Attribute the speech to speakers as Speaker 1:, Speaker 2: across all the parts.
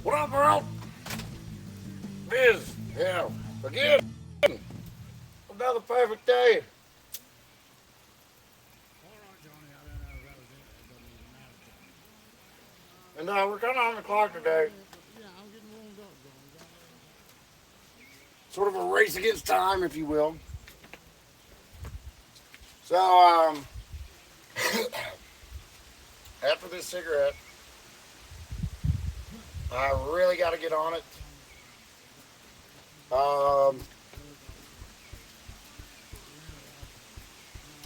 Speaker 1: What up, Earl? Biz, yeah, again, another perfect day. And we're kind of on the clock today. Sort of a race against time, if you will. So, after this cigarette, I really got to get on it. Um,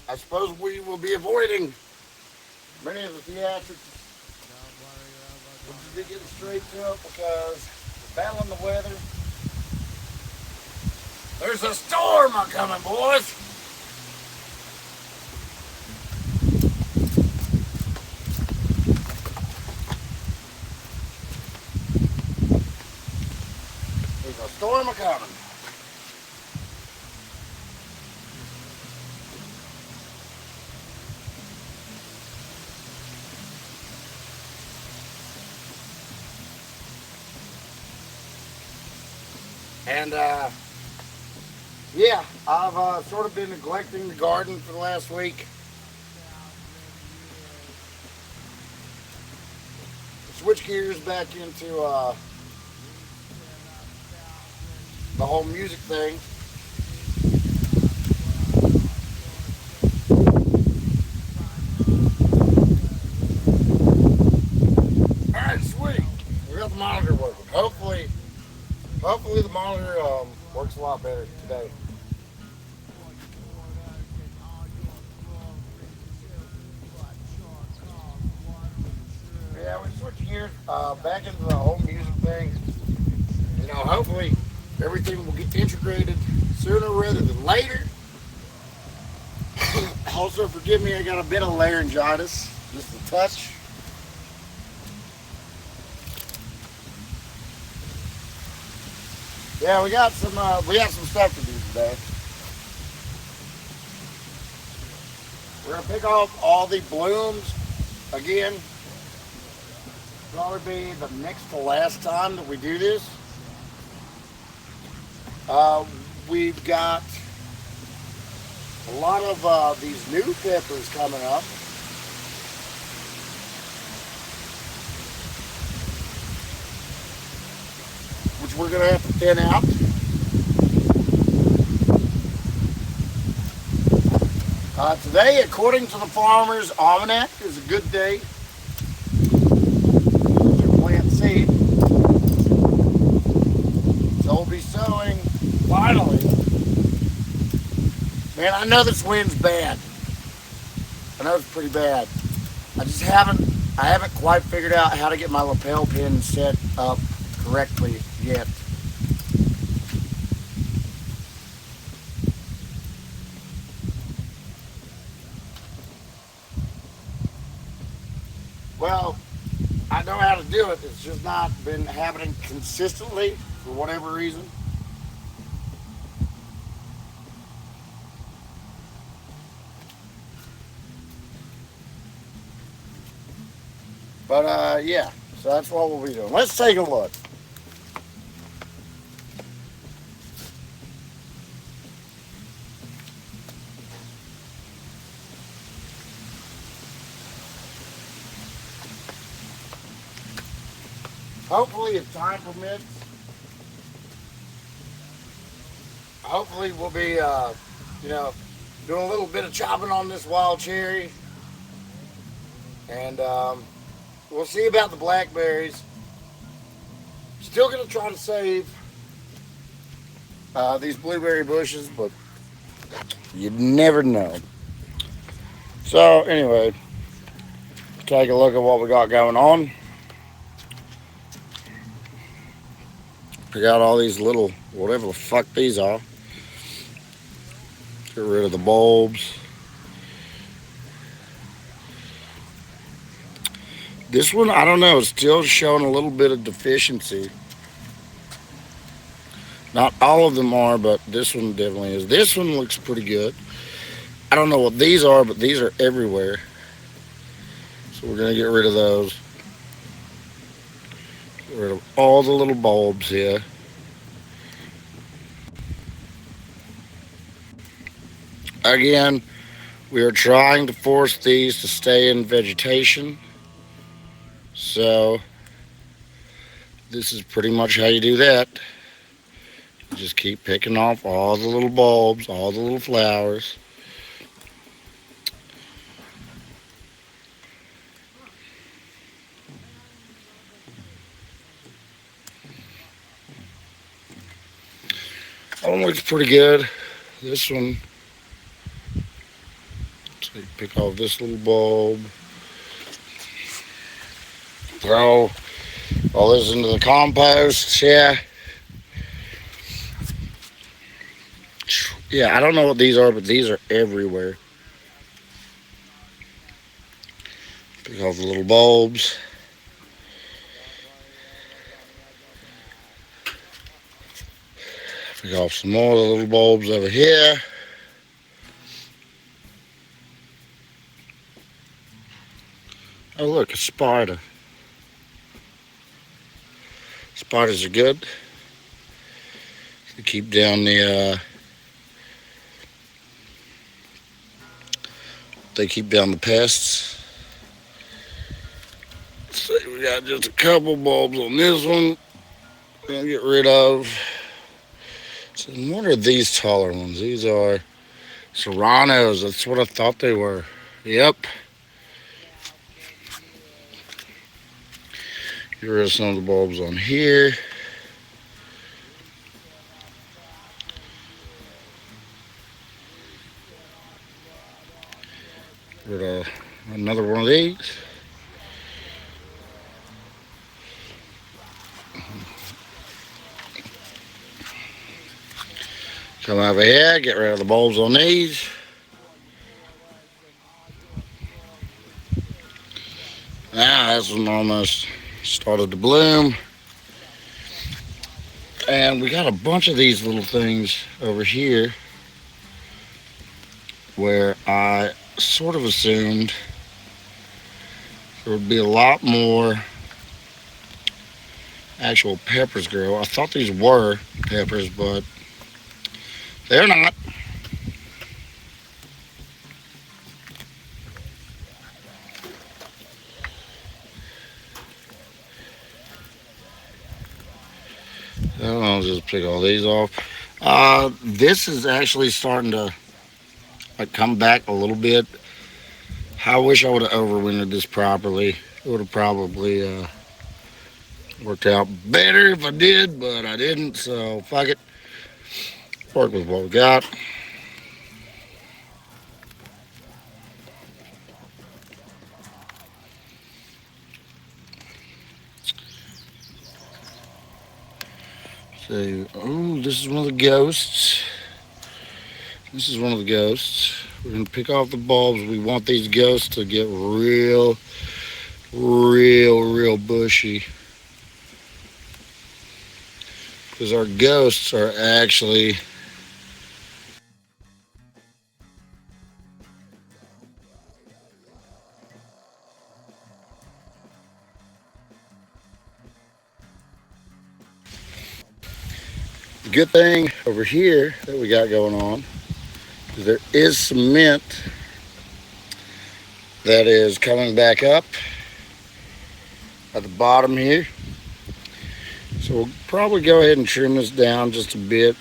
Speaker 1: I suppose we will be avoiding many of the theatrics. We'll just be getting straight to it because we're battling the weather. There's a storm a coming, boys. There's a storm a coming. And yeah, I've sort of been neglecting the garden for the last week. Switch gears back into the whole music thing. All right, sweet. We got the monitor working. Hopefully the monitor works a lot better today. Yeah, we switched gears back into the whole music thing. You know, hopefully everything will get integrated sooner rather than later. Also, forgive me, I got a bit of laryngitis, just a touch. Yeah, we got some stuff to do today. We're gonna pick off all the blooms again. Probably be the next to last time that we do this. We've got a lot of these new peppers coming up. Which we're going to have to thin out. Today, according to the Farmer's Almanac, is a good day to plant seed. So we'll be sowing, finally. Man, I know this wind's bad. I know it's pretty bad. I haven't quite figured out how to get my lapel pin set up correctly yet. Well, I know how to do it. It's just not been happening consistently for whatever reason. But yeah, so that's what we'll be doing. Let's take a look. Hopefully, if time permits, hopefully we'll be, doing a little bit of chopping on this wild cherry. And we'll see about the blackberries. Still going to try to save these blueberry bushes, but you never know. So anyway, take a look at what we got going on. Pick out all these little, whatever the fuck these are. Get rid of the bulbs. This one, I don't know, it's still showing a little bit of deficiency. Not all of them are, but this one definitely is. This one looks pretty good. I don't know what these are, but these are everywhere. So we're going to get rid of those. Get rid of all the little bulbs here. Again, we are trying to force these to stay in vegetation. So this is pretty much how you do that. You just keep picking off all the little bulbs, all the little flowers. That one looks pretty good. This one, so you pick off this little bulb. Throw all this into the compost. Yeah. Yeah, I don't know what these are, but these are everywhere. Pick off the little bulbs. Pick off some more of the little bulbs over here. Oh, look, a spider. Spiders are good. They keep down the pests. Let's see, we got just a couple bulbs on this one. We're gonna get rid of. So what are these taller ones? These are serranos. That's what I thought they were. Yep. Get rid of some of the bulbs on here. Get rid of another one of these. Come over here, get rid of the bulbs on these. Now this one almost started to bloom. And we got a bunch of these little things over here where I sort of assumed there would be a lot more actual peppers grow. I thought these were peppers, but they're not. I'll just pick all these off. This is actually starting to come back a little bit. I wish I would have overwintered this properly. It would have probably worked out better if I did, but I didn't, so fuck it. Work with what we got. So, oh, this is one of the ghosts. This is one of the ghosts. We're going to pick off the bulbs. We want these ghosts to get real bushy. Because our ghosts are actually the good thing over here that we got going on is there is cement that is coming back up at the bottom here. So we'll probably go ahead and trim this down just a bit.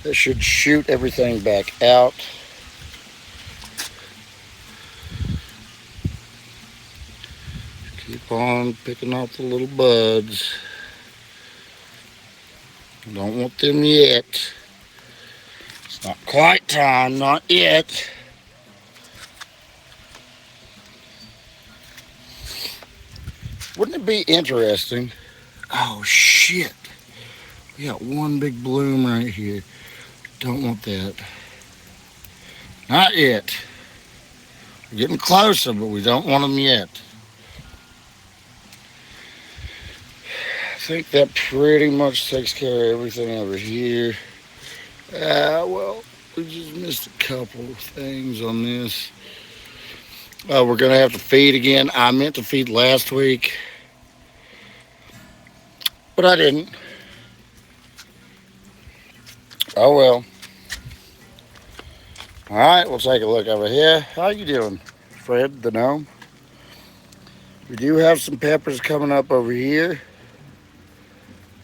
Speaker 1: That should shoot everything back out. Keep on picking off the little buds. Don't want them yet. It's not quite time, not yet. Wouldn't it be interesting? Oh shit. We got one big bloom right here. Don't want that. Not yet. We're getting closer, but we don't want them yet. I think that pretty much takes care of everything over here. Well, we just missed a couple of things on this. We're going to have to feed again. I meant to feed last week, but I didn't. Oh well. All right, we'll take a look over here. How you doing, Fred the gnome? We do have some peppers coming up over here.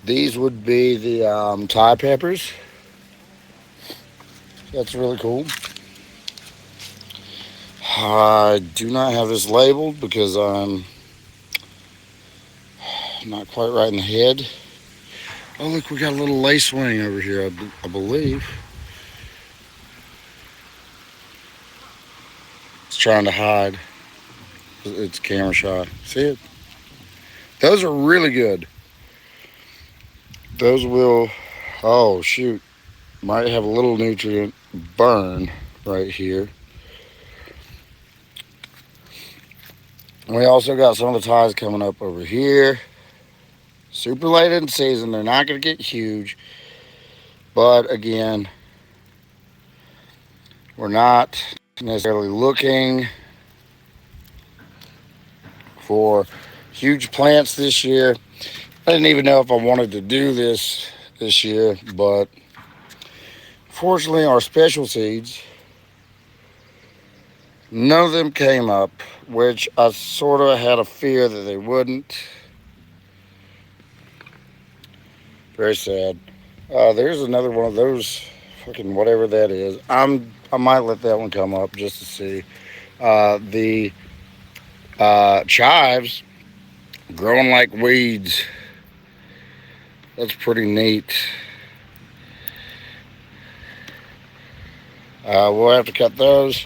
Speaker 1: These would be the Thai peppers. That's really cool. I do not have this labeled because I'm not quite right in the head. Oh, look, we got a little lace wing over here, I believe. It's trying to hide. It's camera shot. See it? Those are really good. Those will, oh, shoot. Might have a little nutrient burn right here. We also got some of the ties coming up over here. Super late in the season. They're not going to get huge. But again, we're not necessarily looking for huge plants this year. I didn't even know if I wanted to do this year, but fortunately our special seeds, none of them came up, which I sort of had a fear that they wouldn't. Very sad. There's another one of those fucking whatever that is. I might let that one come up just to see. The chives growing like weeds. That's pretty neat. We'll have to cut those.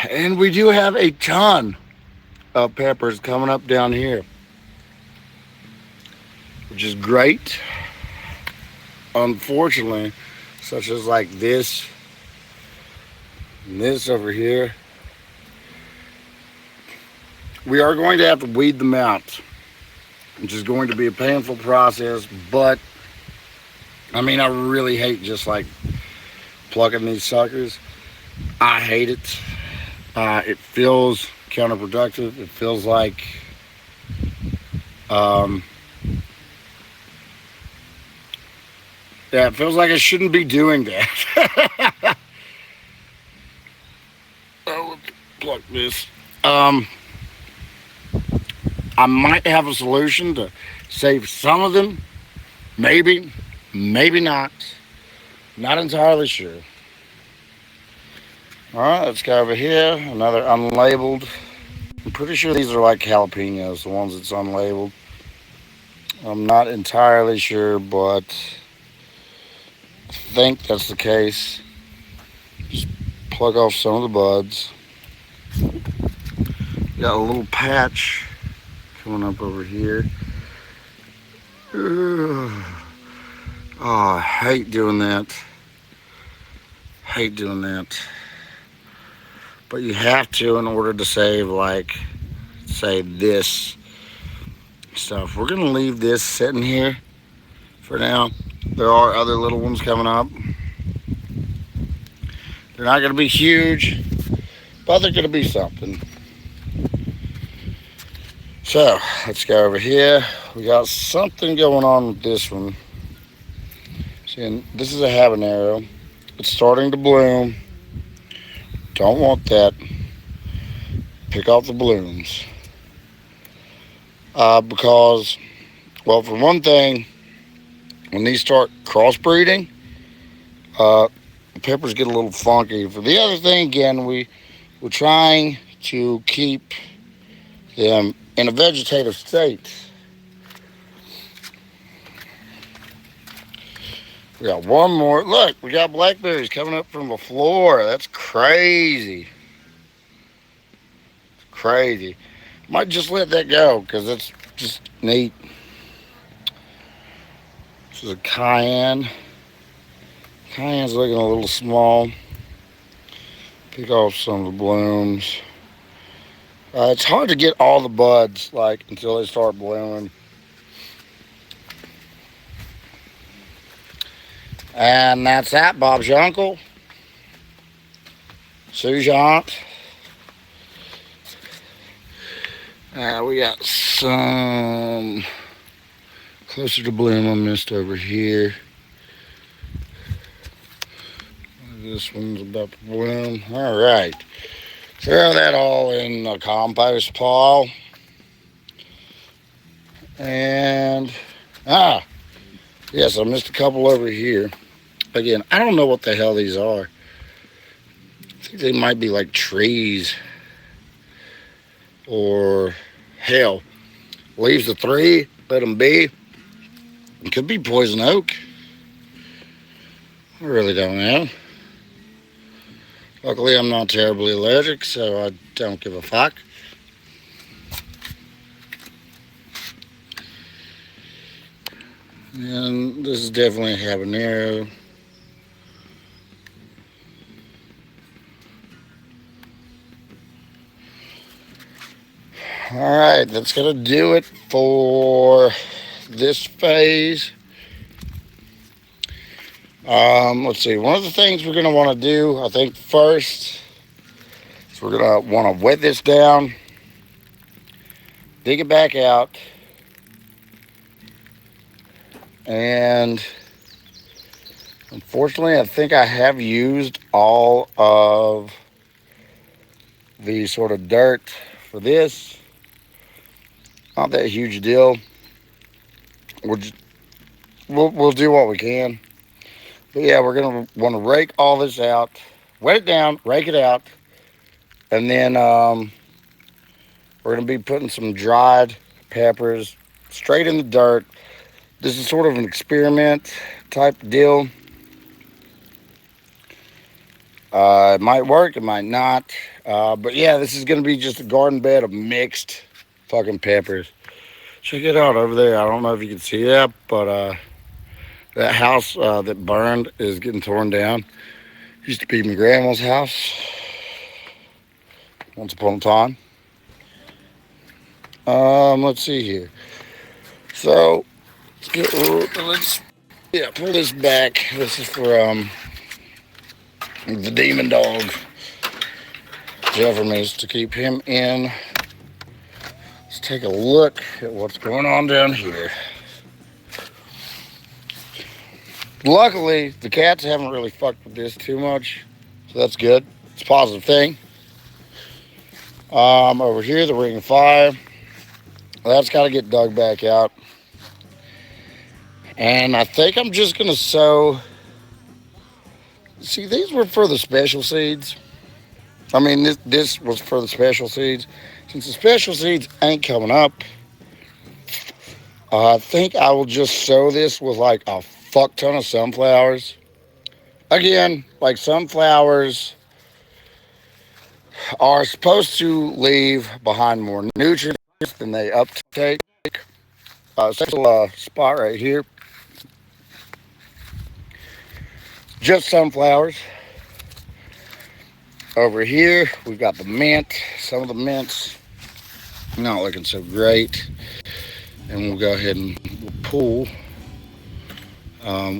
Speaker 1: And we do have a ton of peppers coming up down here, which is great. Unfortunately, such as like this and this over here, we are going to have to weed them out, which is going to be a painful process. But I mean, I really hate just like plucking these suckers. I hate it. It feels counterproductive. It feels like yeah, it feels like I shouldn't be doing that. Oh, let's pluck this. I might have a solution to save some of them. Maybe, maybe not. Not entirely sure. All right, let's go over here. Another unlabeled. I'm pretty sure these are like jalapenos, the ones that's unlabeled. I'm not entirely sure, but I think that's the case. Just plug off some of the buds. Got a little patch coming up over here. Oh, I hate doing that. Hate doing that. But you have to in order to save, like, say, this stuff. We're going to leave this sitting here for now. There are other little ones coming up. They're not going to be huge, but they're going to be something. So, let's go over here. We got something going on with this one. See, this is a habanero. It's starting to bloom. Don't want that. Pick off the blooms. Because, well, for one thing, when these start crossbreeding, the peppers get a little funky. For the other thing, again, we're trying to keep them in a vegetative state. We got one more. Look, we got blackberries coming up from the floor. That's crazy. Crazy. Might just let that go because that's just neat. This is a cayenne. Cayenne's looking a little small. Pick off some of the blooms. It's hard to get all the buds like until they start blooming. And that's that, Bob's your uncle. Sue's your aunt. We got some closer to bloom on mist over here. This one's about to bloom. All right. Throw that all in the compost pile. And, yes, I missed a couple over here. Again, I don't know what the hell these are. I think they might be like trees. Or, hell, leaves of 3, let them be. It could be poison oak. I really don't know. Luckily, I'm not terribly allergic, so I don't give a fuck. And this is definitely a habanero. All right, that's going to do it for this phase. Let's see. One of the things we're going to want to do, I think, first is we're going to want to wet this down, dig it back out, and unfortunately, I think I have used all of the sort of dirt for this. Not that huge deal. We'll do what we can. But yeah, we're gonna want to rake all this out, wet it down, rake it out, and then we're gonna be putting some dried peppers straight in the dirt. This is sort of an experiment type deal. It might work, it might not. But yeah, this is gonna be just a garden bed of mixed fucking peppers. Check it out over there. I don't know if you can see that, but that house that burned is getting torn down. Used to be my grandma's house once upon a time. Let's see here. So let's pull this back. This is for the demon dog Jeffermies to keep him in. Let's take a look at what's going on down here. Luckily, the cats haven't really fucked with this too much, so that's good. It's a positive thing. Over here, the ring of fire. That's got to get dug back out. And I think I'm just going to sow. See, these were for the special seeds. I mean, this was for the special seeds. Since the special seeds ain't coming up, I think I will just sow this with like a fuck ton of sunflowers. Again, like sunflowers are supposed to leave behind more nutrients than they uptake. Special spot right here. Just sunflowers. Over here, we've got the mint. Some of the mints not looking so great. And we'll go ahead and we'll pull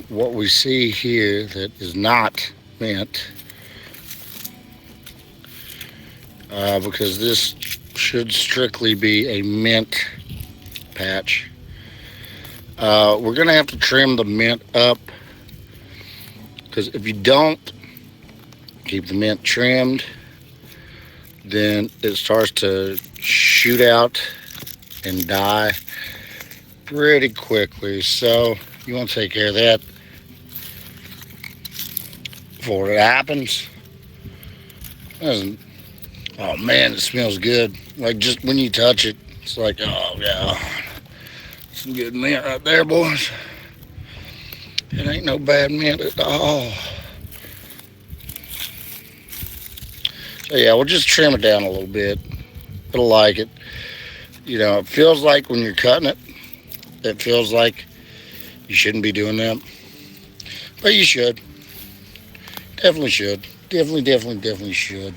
Speaker 1: what we see here that is not mint. Because this should strictly be a mint patch. We're going to have to trim the mint up. Because if you don't keep the mint trimmed, then it starts to shoot out and die pretty quickly. So you want to take care of that before it happens. Oh man, it smells good. Like just when you touch it, it's like, oh yeah, some good mint right there, boys. It ain't no bad mint at all. So yeah, we'll just trim it down a little bit. It'll like it. You know, it feels like when you're cutting it, it feels like you shouldn't be doing that. But you should. Definitely should. Definitely should.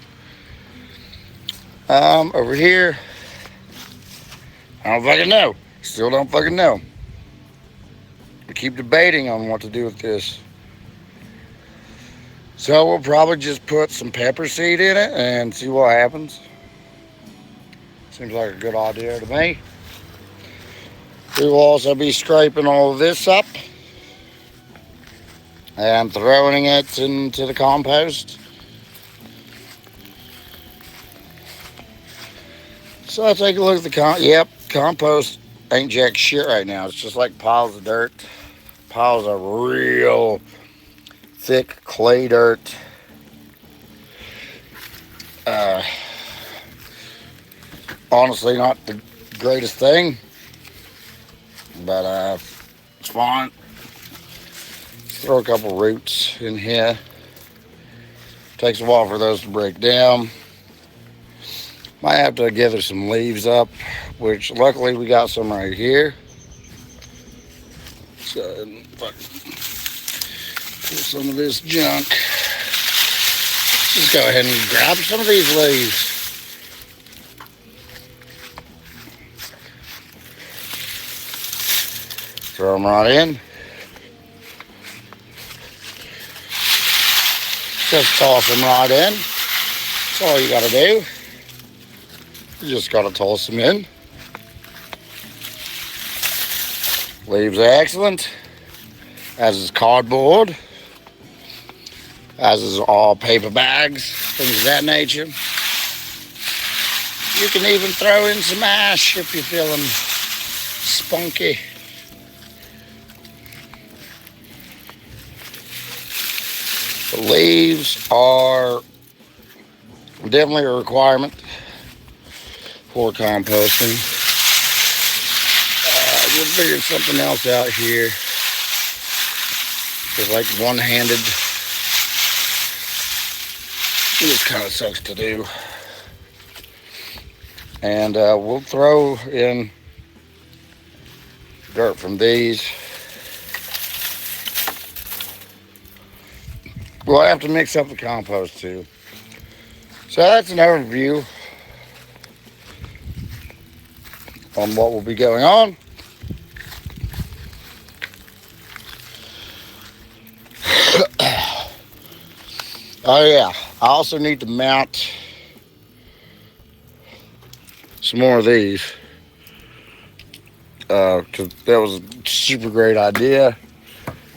Speaker 1: Over here, I don't fucking know. Still don't fucking know. We keep debating on what to do with this. So we'll probably just put some pepper seed in it and see what happens. Seems like a good idea to me. We will also be scraping all of this up and throwing it into the compost. So I take a look at the compost ain't jack shit right now. It's just like piles of dirt, piles of real thick clay dirt. Honestly, not the greatest thing, but it's fine. Throw a couple roots in here. Takes a while for those to break down. Might have to gather some leaves up, which luckily we got some right here. So pull some of this junk. Just go ahead and grab some of these leaves. Throw them right in. Just toss them right in. That's all you gotta do. You just gotta toss them in. Leaves are excellent. As is cardboard. As is all paper bags, things of that nature. You can even throw in some ash if you're feeling spunky. The leaves are definitely a requirement for composting. We'll figure something else out here. It's like one-handed. This kind of sucks to do. And we'll throw in dirt from these. We'll have to mix up the compost too. So that's an overview on what will be going on. Oh yeah, I also need to mount some more of these because that was a super great idea.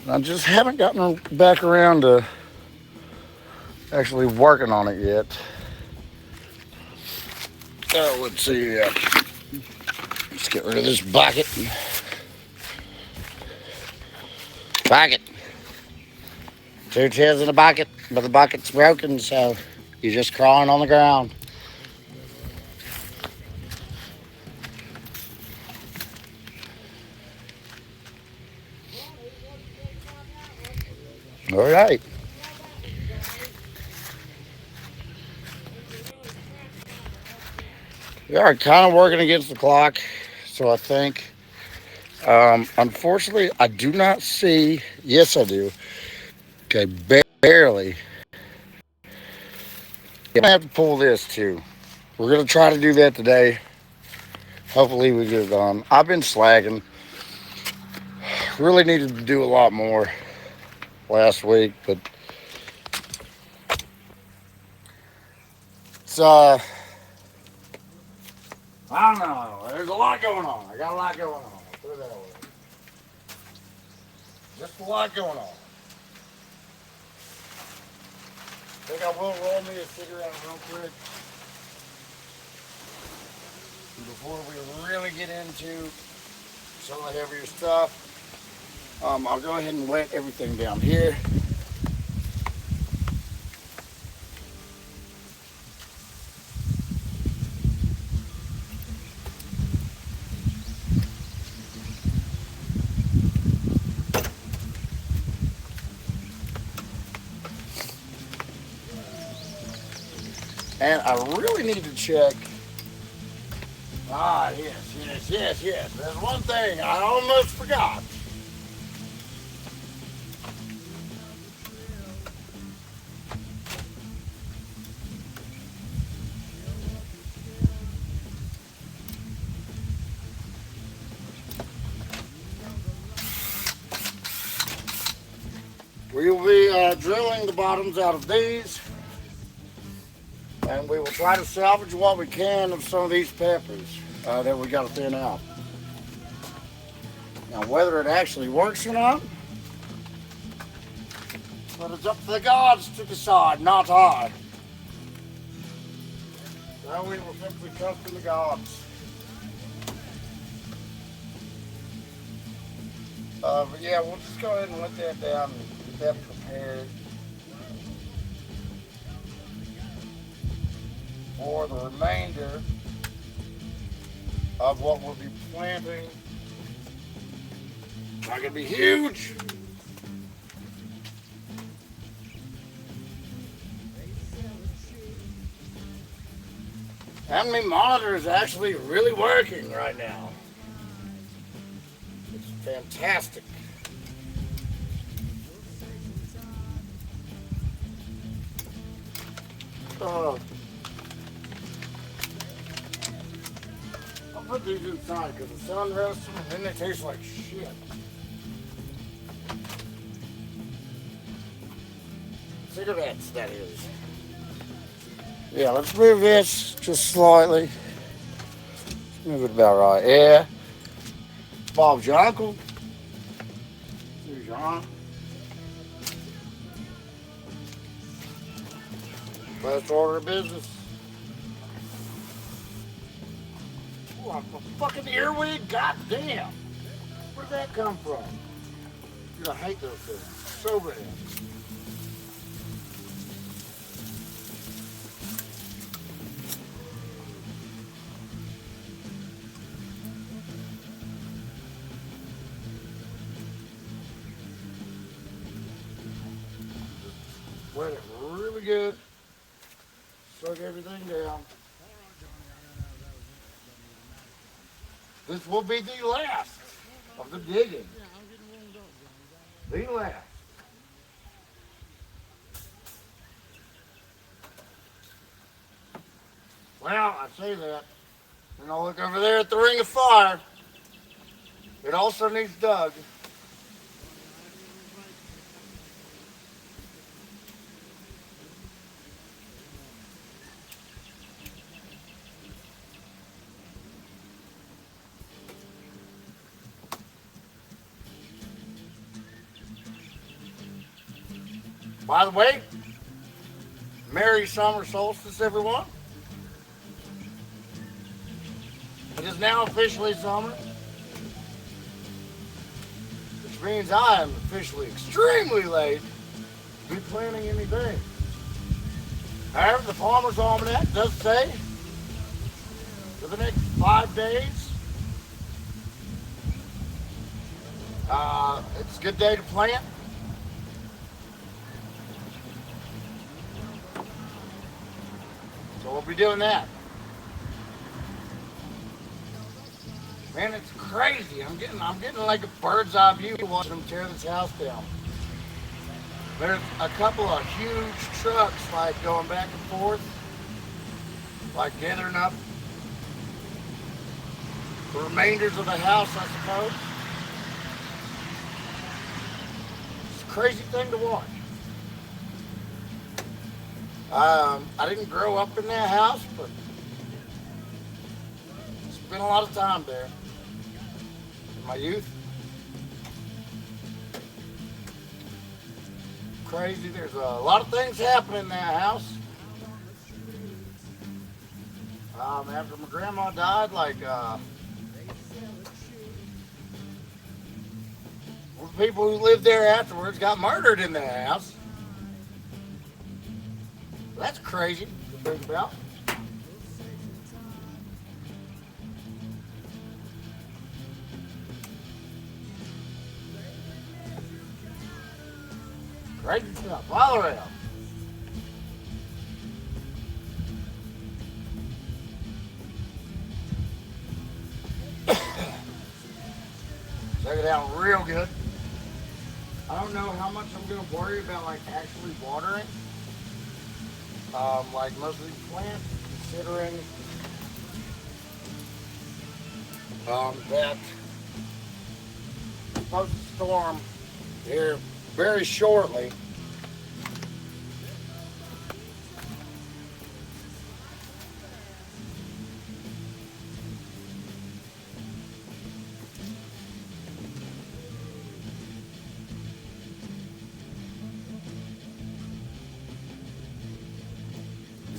Speaker 1: I just haven't gotten back around to actually working on it yet. Oh, let's see. Let's get rid of this bucket. Bucket. Two chairs in a bucket, but the bucket's broken, so you're just crawling on the ground. All right. We are kind of working against the clock, so I think. Unfortunately, I do not see. Yes, I do. Okay, barely. I'm gonna have to pull this too. We're gonna try to do that today. Hopefully, we get it done. I've been slacking. Really needed to do a lot more last week, but it's I don't know. There's a lot going on. I got a lot going on. I'll put it that way. Just a lot going on. I think I will roll me a cigarette real quick before we really get into some of the heavier stuff. I'll go ahead and wet everything down here. And I really need to check. Yes. There's one thing I almost forgot. We will be drilling the bottoms out of these. And we will try to salvage what we can of some of these peppers that we got to thin out. Now, whether it actually works or not, but it's up to the gods to decide, not I. So we will simply trust in the gods. But yeah, we'll just go ahead and let that down and get that prepared for the remainder of what we'll be planting. Not gonna be huge. And my monitor is actually really working right now. It's fantastic. I'll put these inside because the sun roasts them and then they taste like shit. Cigarettes, that is. Yeah, let's move this just slightly. Let's move it about right. Yeah. Bob's your uncle. Here's your aunt. First order of business. Ooh, a fucking earwig? God damn. Where'd that come from? Dude, I hate those things so bad. Wet it really good. Suck everything down. This will be the last of the digging. The last. Well, I say that. And I look over there at the ring of fire. It also needs dug. By the way, Merry Summer Solstice, everyone. It is now officially summer, which means I am officially extremely late to be planting anything. However, the Farmer's Almanac does say for the next 5 days, it's a good day to plant. So we'll be doing that. Man, it's crazy. I'm getting like a bird's eye view watching them tear this house down. There's a couple of huge trucks like going back and forth, like gathering up the remainders of the house, I suppose. It's a crazy thing to watch. I didn't grow up in that house, but spent a lot of time there in my youth. Crazy. There's a lot of things happening in that house. After my grandma died, like the people who lived there afterwards got murdered in that house. That's crazy to think about. Crazy stuff all around. Check it out real good. I don't know how much I'm going to worry about like actually watering. Like most of these plants, considering that it's supposed to storm here very shortly.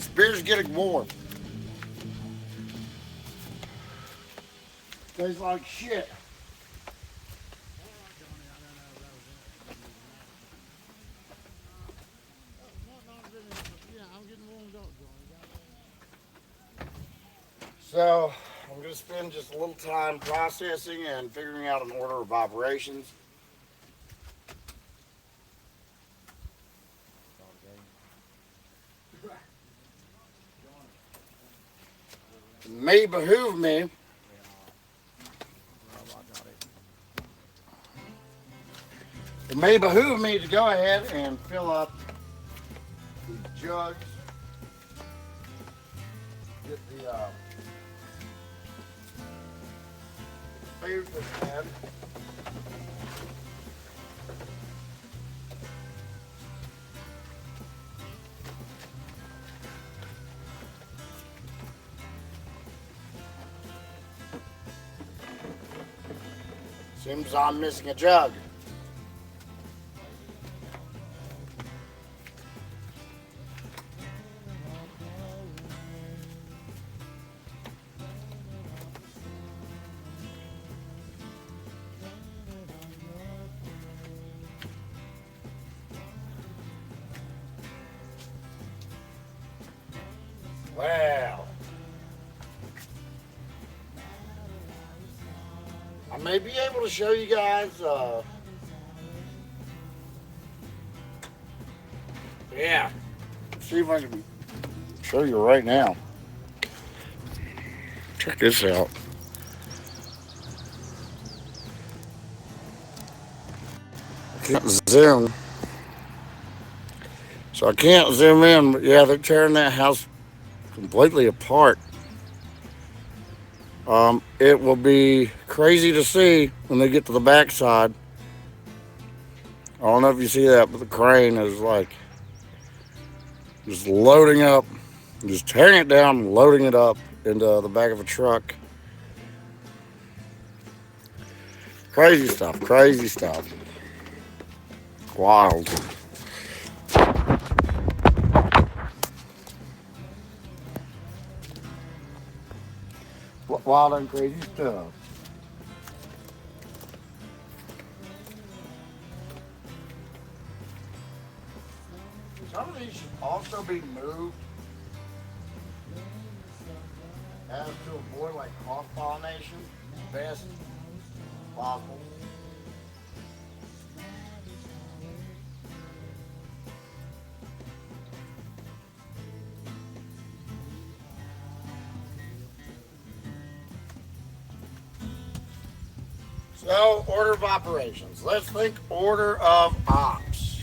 Speaker 1: Beer's getting warm. Tastes like shit. So I'm going to spend just a little time processing and figuring out an order of operations. It may behoove me to go ahead and fill up these jugs. Get the food that's had. Seems I'm missing a jug. Well, I may be able to show you guys, yeah, see if I can show you right now. Check this out. I can't zoom, so I can't zoom in, but yeah, they're tearing that house completely apart. It will be crazy to see when they get to the backside. I don't know if you see that, but the crane is like just loading up, just tearing it down, and loading it up into the back of a truck. Crazy stuff, crazy stuff. Wild. Wild and crazy stuff. Some of these should also be moved as to avoid like cross pollination best possible. So, order of operations. Let's think order of ops.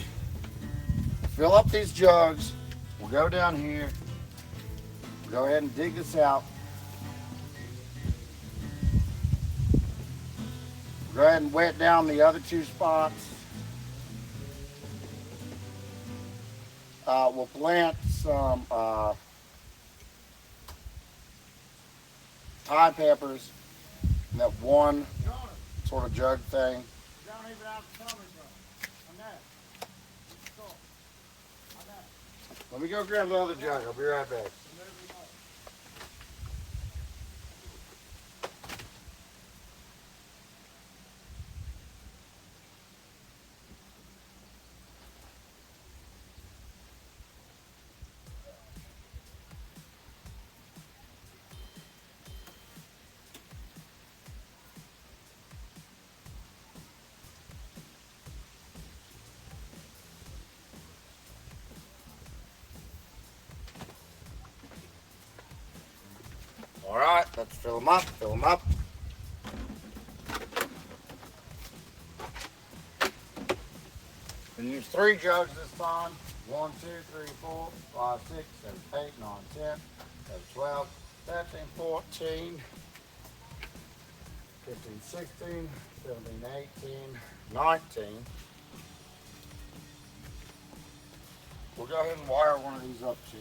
Speaker 1: Fill up these jugs. We'll go down here. We'll go ahead and dig this out. We'll go ahead and wet down the other two spots. We'll plant some Thai peppers in that one sort of jug thing. Let me go grab the other jug. I'll be right back. All right, let's fill them up, fill them up. We use 3 jugs this time. 1, 2, 3, 4, 5, 6, 7, 8, 9, 10, 11, 12, 13, 14, 15, 16, 17, 18, 19. We'll go ahead and wire one of these up too.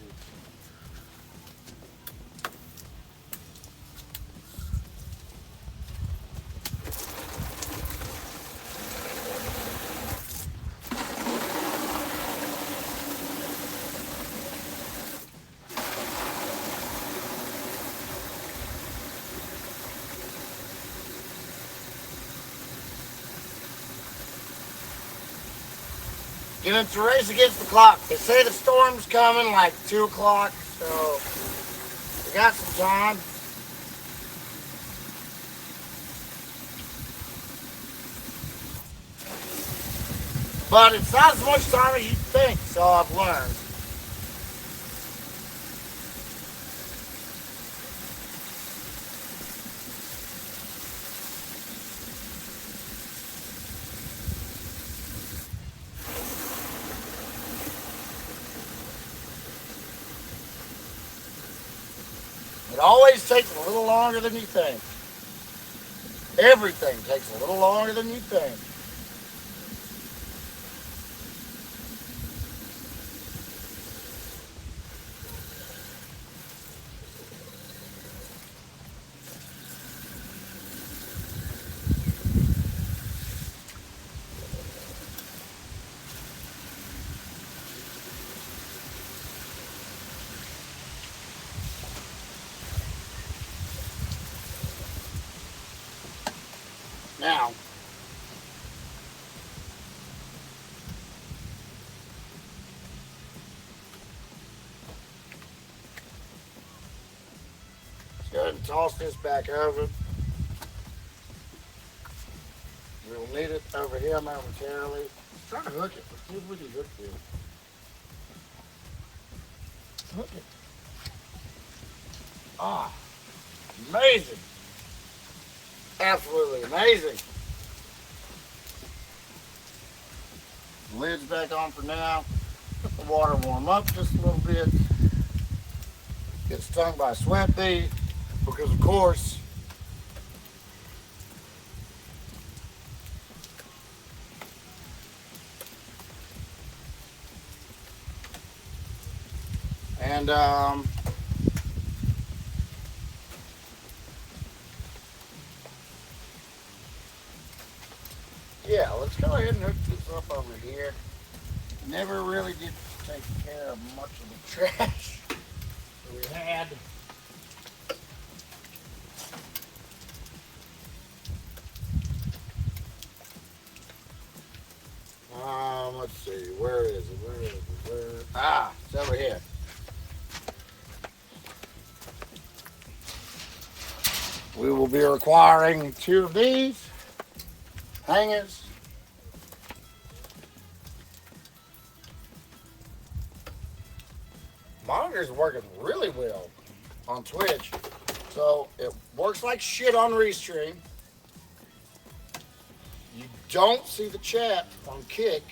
Speaker 1: And it's a race against the clock. They say the storm's coming like 2 o'clock, so we got some time. But it's not as much time as you think, so I've learned. It always takes a little longer than you think. Everything takes a little longer than you think. Now, let's go ahead and toss this back over. We'll need it over here momentarily. Let's try to hook it. Let's see if we can hook it. Hook it. Ah, amazing. Absolutely amazing. Lid's back on for now. Let the water warm up just a little bit. Get stung by a sweat bee because, of course, and yeah, let's go ahead and hook this up over here. Never really did take care of much of the trash that we had. Let's see, where is it? Ah, it's over here. We will be requiring 2 of these hangers. Monitor's working really well on Twitch, so it works like shit on Restream. You don't see the chat on Kick.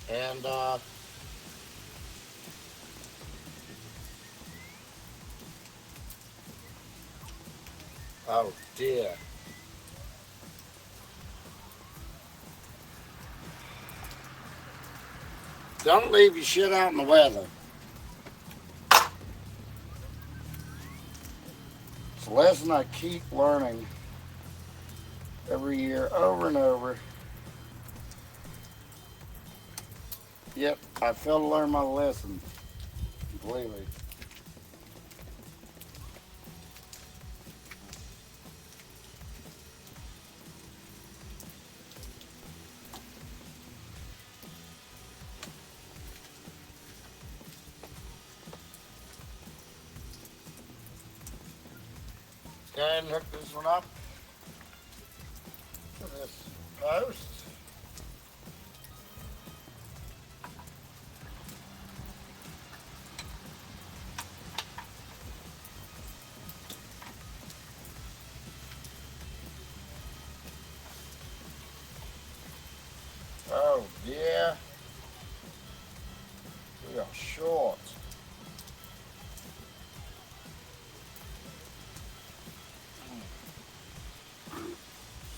Speaker 1: And oh dear. Don't leave your shit out in the weather. It's a lesson I keep learning every year over and over. Yep, I failed to learn my lesson completely. Let's go ahead and hook this one up to this post. Oh dear, we are short.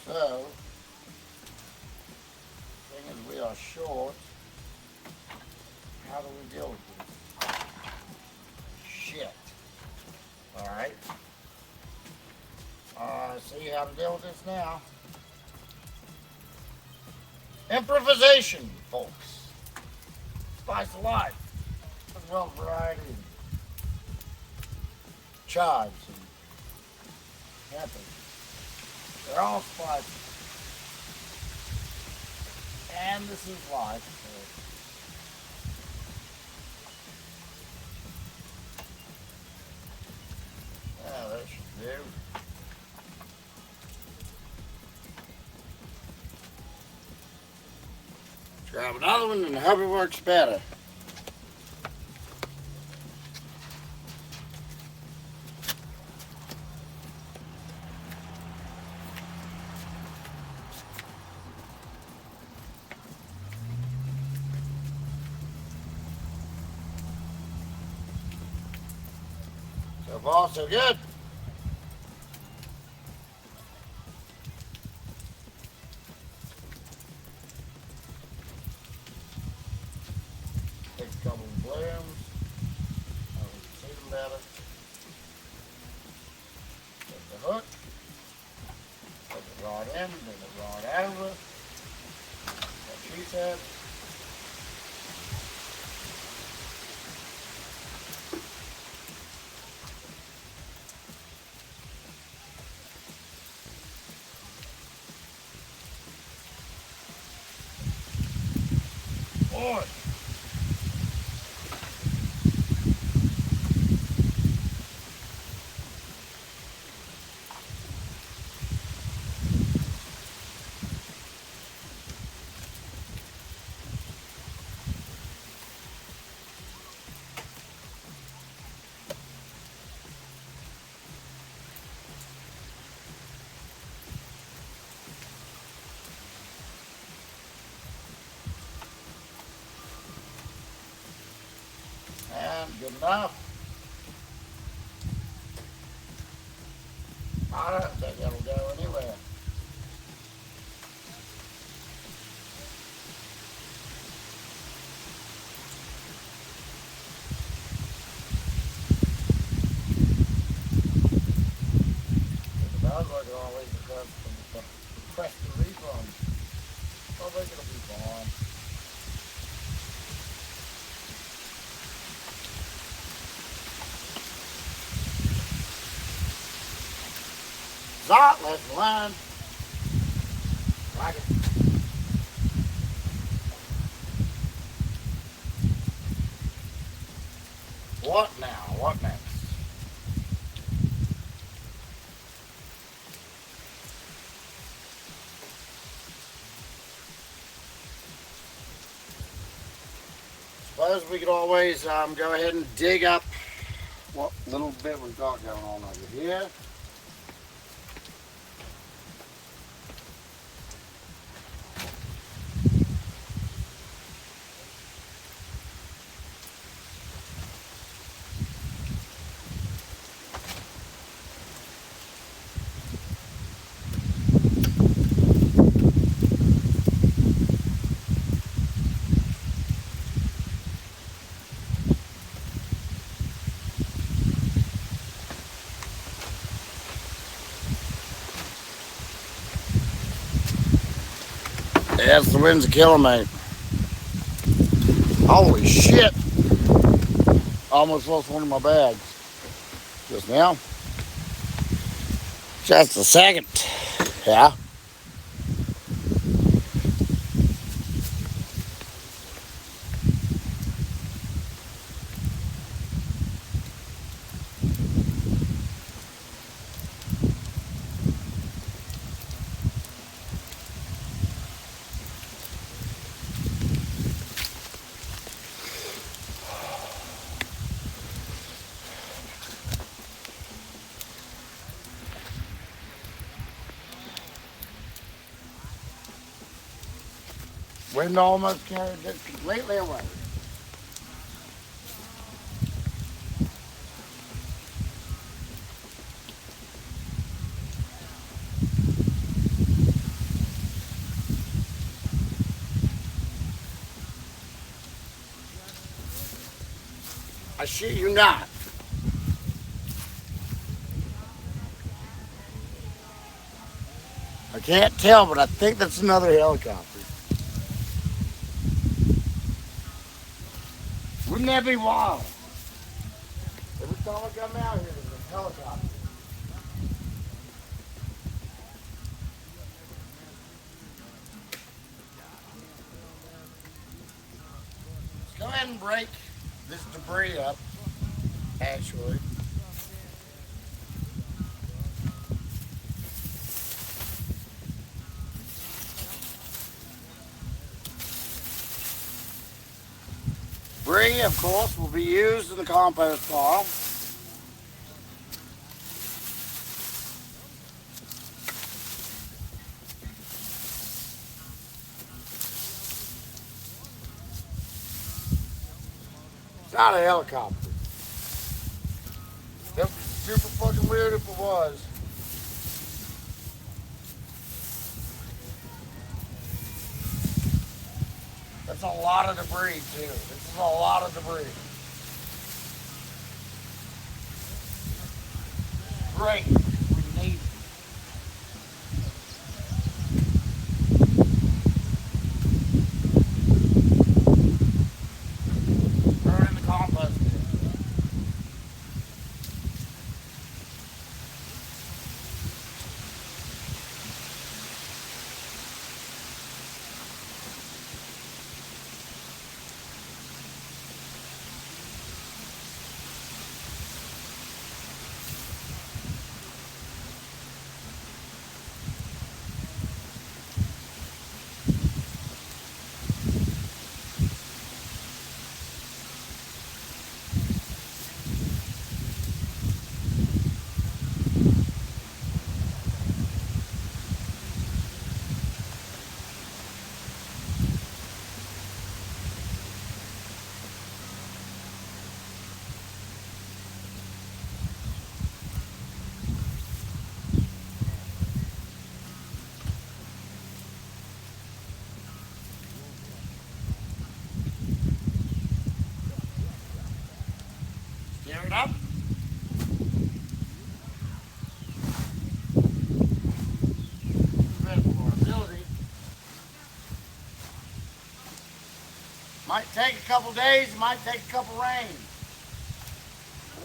Speaker 1: So, thing is we are short. How do we deal with this? Shit. Alright. See how to deal with this now. Improvisation, folks. Spice of life. As well as variety. Chives and peppers. They're all spicy. And this is life. So. Yeah, that should do. Grab another one and hope it works better. So far, so good. Take a couple of blooms. I can see them better. Take the hook. Take it right in, bring it right over. What she said. Boy. And good enough. I don't think it'll go anywhere. It does like it always because press the refund. I think it'll be fine. Zot, let's learn. Like it. What now? What next? Suppose we could always go ahead and dig up what little bit we've got going on over here. Yes, the wind's killing me. Holy shit. Almost lost one of my bags just now. Just a second. Yeah. Wind almost carried it completely away. I shit you not. I can't tell, but I think that's another helicopter. Wouldn't that be wild? Every time I come out here, there's a helicopter. ahead and break this debris up, actually. Debris, of course, will be used in the compost pile. It's not a helicopter. That would be super fucking weird if it was. That's a lot of debris, too. This is a lot of debris. Great. We need it. Throw it in the compost bin. Stir it up. Might take a couple days, might take a couple rains.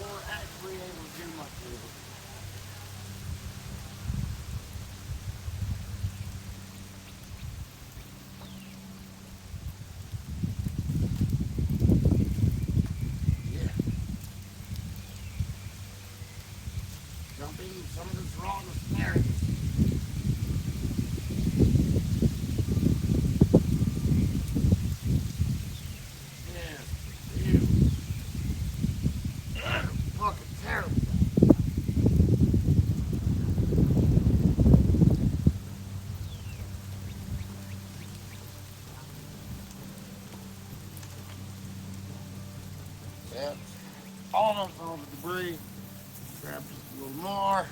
Speaker 1: Or actually able to do much with it. Yeah. Jumping some of the strongest snares. Yep. Almost all the debris. Grab just a little more.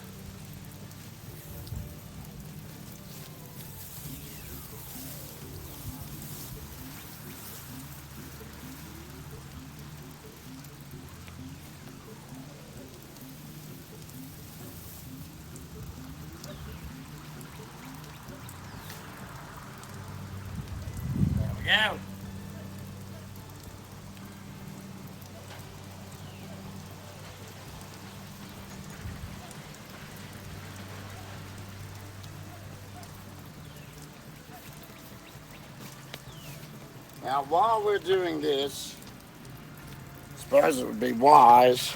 Speaker 1: There we go. Now, while we're doing this, I suppose it would be wise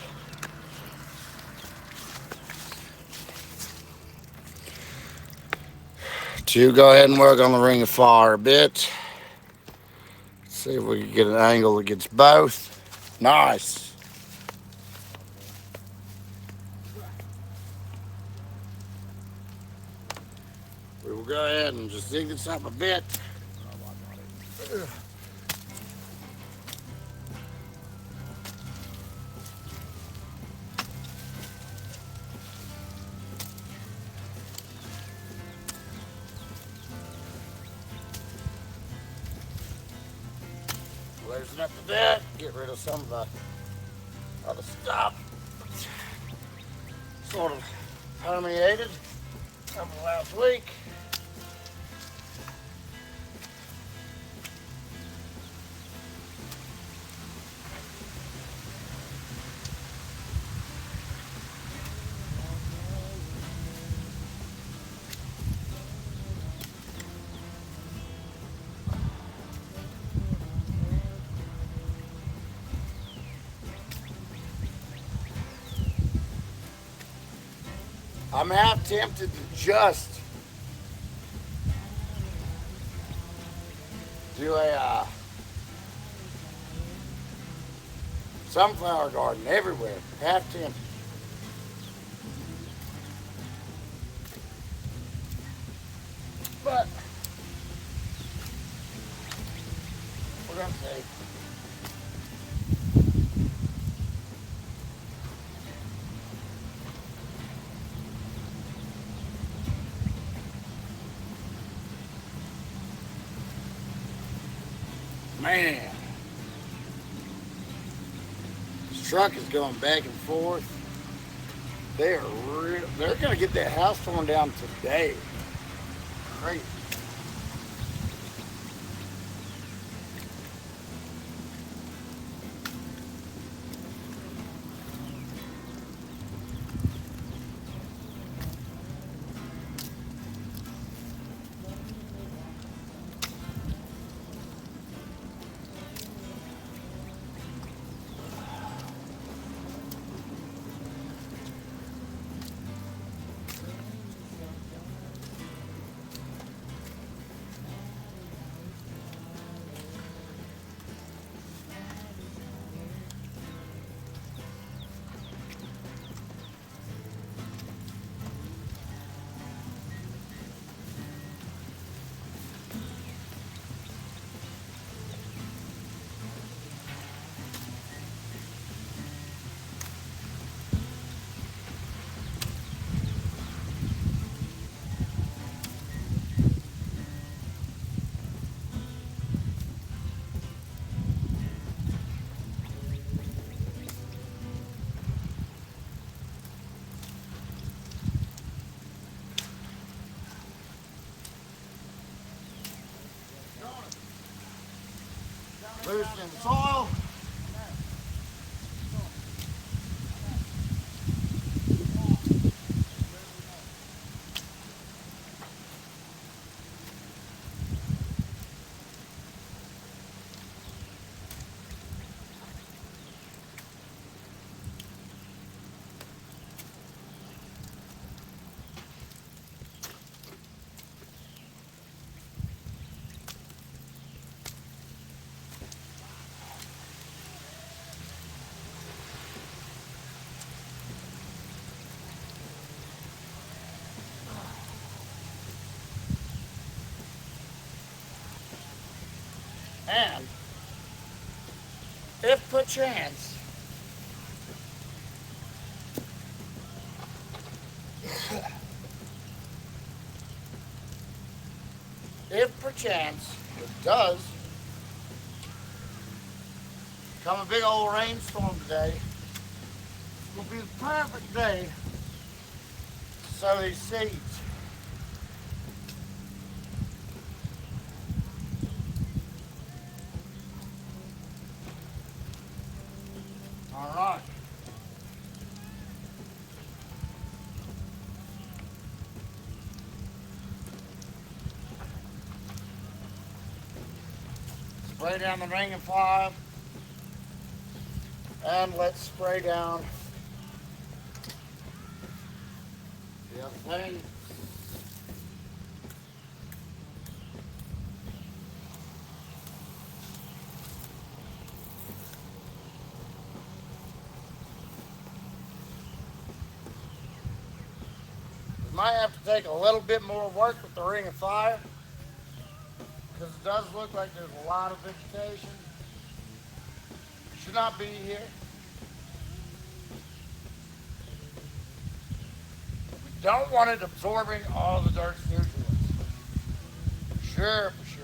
Speaker 1: to go ahead and work on the ring of fire a bit. See if we can get an angle that gets both. Nice. We will go ahead and just dig this up a bit. Loosen up a bit, get rid of some of the other stuff. Sort of permeated over the last week. I'm half tempted to just do a sunflower garden everywhere. Half tempted. But we're gonna see. Man, this truck is going back and forth. They're gonna get that house torn down today. Crazy. Loosening the soil. And if perchance it does come a big old rainstorm today, it will be the perfect day to sow these seeds. All right. Spray down the ring and fly. And let's spray down the other thing. Might have to take a little bit more work with the ring of fire because it does look like there's a lot of vegetation. Should not be here. We don't want it absorbing all the dirt's nutrients. For sure, for sure.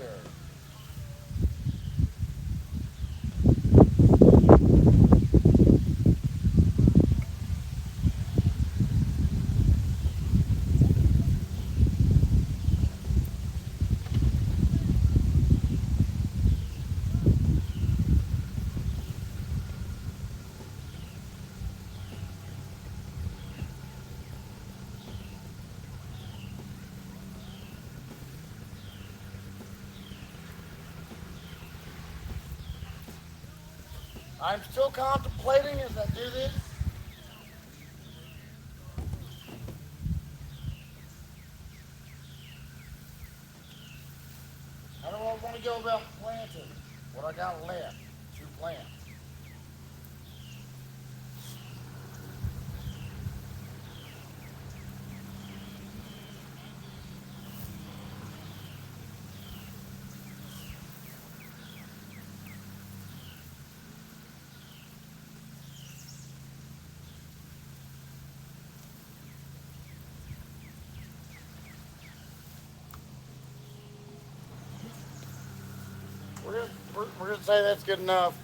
Speaker 1: I'm still contemplating as I do this I want to go about planting what I got left to plant. We're gonna say that's good enough,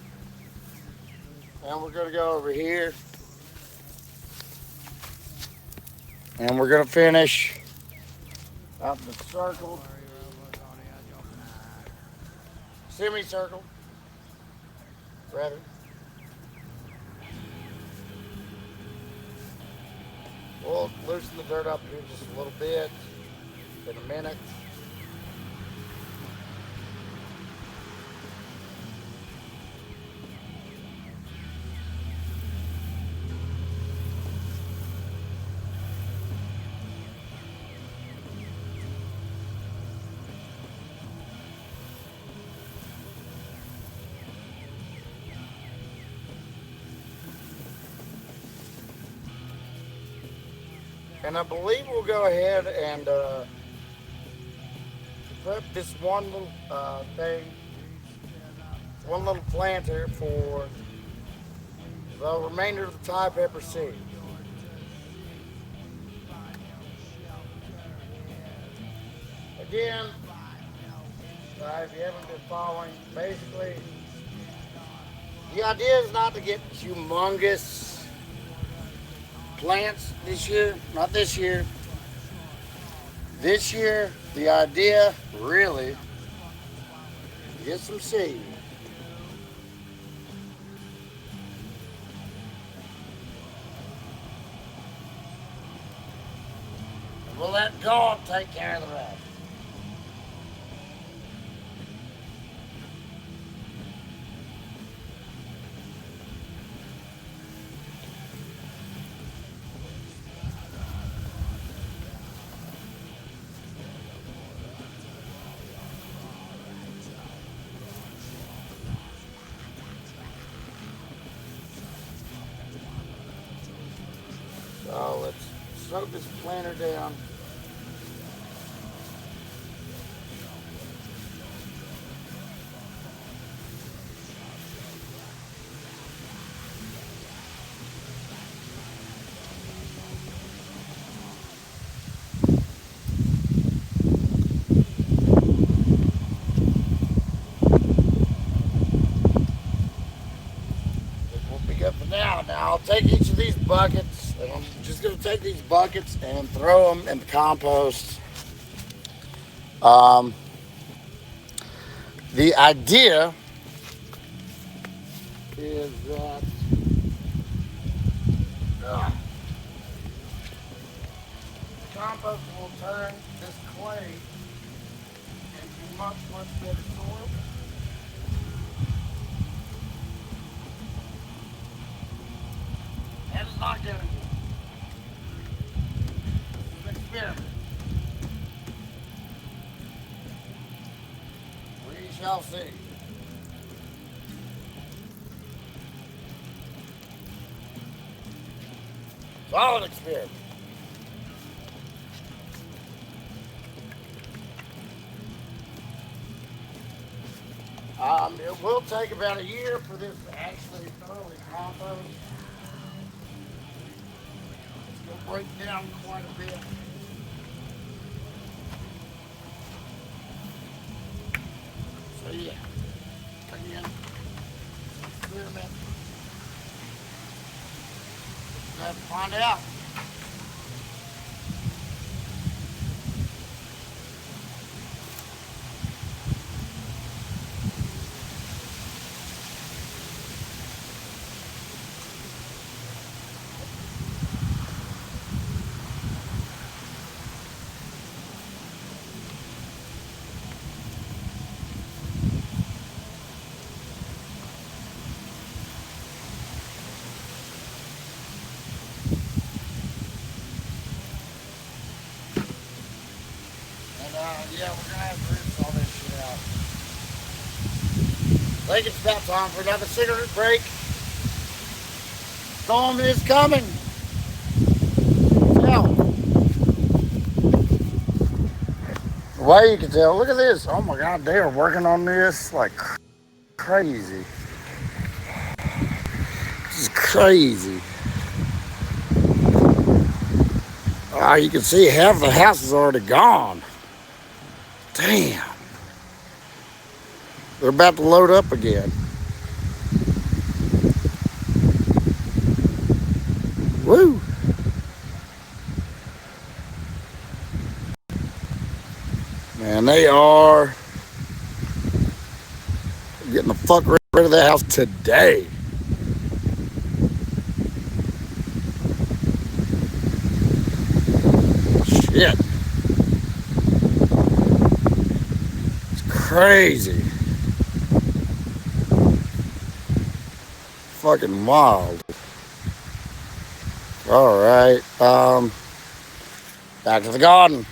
Speaker 1: and we're gonna go over here, and we're gonna finish out the circle, semicircle, rather. We'll loosen the dirt up here just a little bit in a minute. And I believe we'll go ahead and prep this one little thing, one little planter for the remainder of the Thai pepper seed. Again, if you haven't been following, basically, the idea is not to get humongous plants this year, not this year. This year, the idea really to get some seed. And we'll let God take care of the rest. So let's soak this planter down. We'll be good for now. Now I'll take each of these buckets, and I'm just going to take these buckets and throw them in the compost. The idea is that the compost will turn this clay into much, much better soil. And it's not guaranteed. It's an experiment. We shall see. Solid experiment. It will take about a year for this to actually thoroughly compost. It's going to break down quite a bit. So yeah, again, experiment. We'll have to find out. Yeah, we're gonna have to rinse all this shit out. I think it's about time for another cigarette break. Storm is coming. Tell. The way you can tell, look at this. Oh my God, they are working on this like crazy. This is crazy. You can see half the house is already gone. Damn. They're about to load up again. Woo. Man, they are getting the fuck rid of that house today. Shit. It's crazy. Fucking wild. All right. Back to the garden.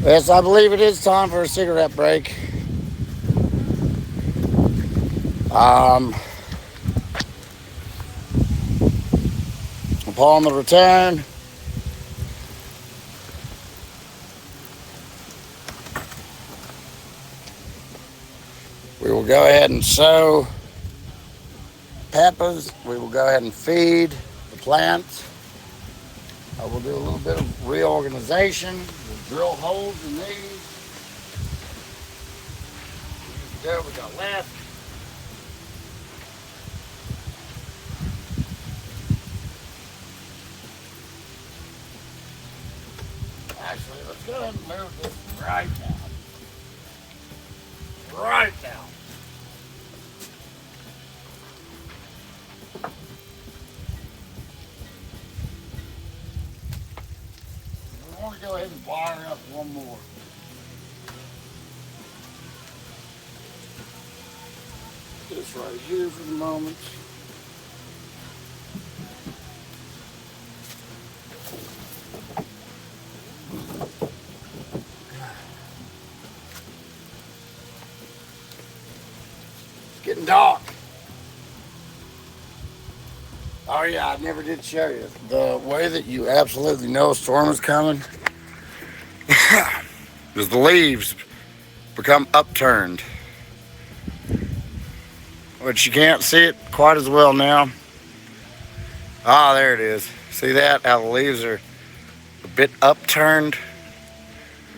Speaker 1: Yes, I believe it is time for a cigarette break. Upon the return, we will go ahead and sow peppers. We will go ahead and feed the plants. I will do a little bit of reorganization. We'll drill holes in these. There we got left. Actually, let's go ahead and move this right now. Right now. We want to go ahead and wire up one more. This right here for the moment. It's getting dark. Oh yeah, I never did show you. The way that you absolutely know a storm is coming is the leaves become upturned. Which you can't see it quite as well now. Ah, there it is. See that? How the leaves are a bit upturned.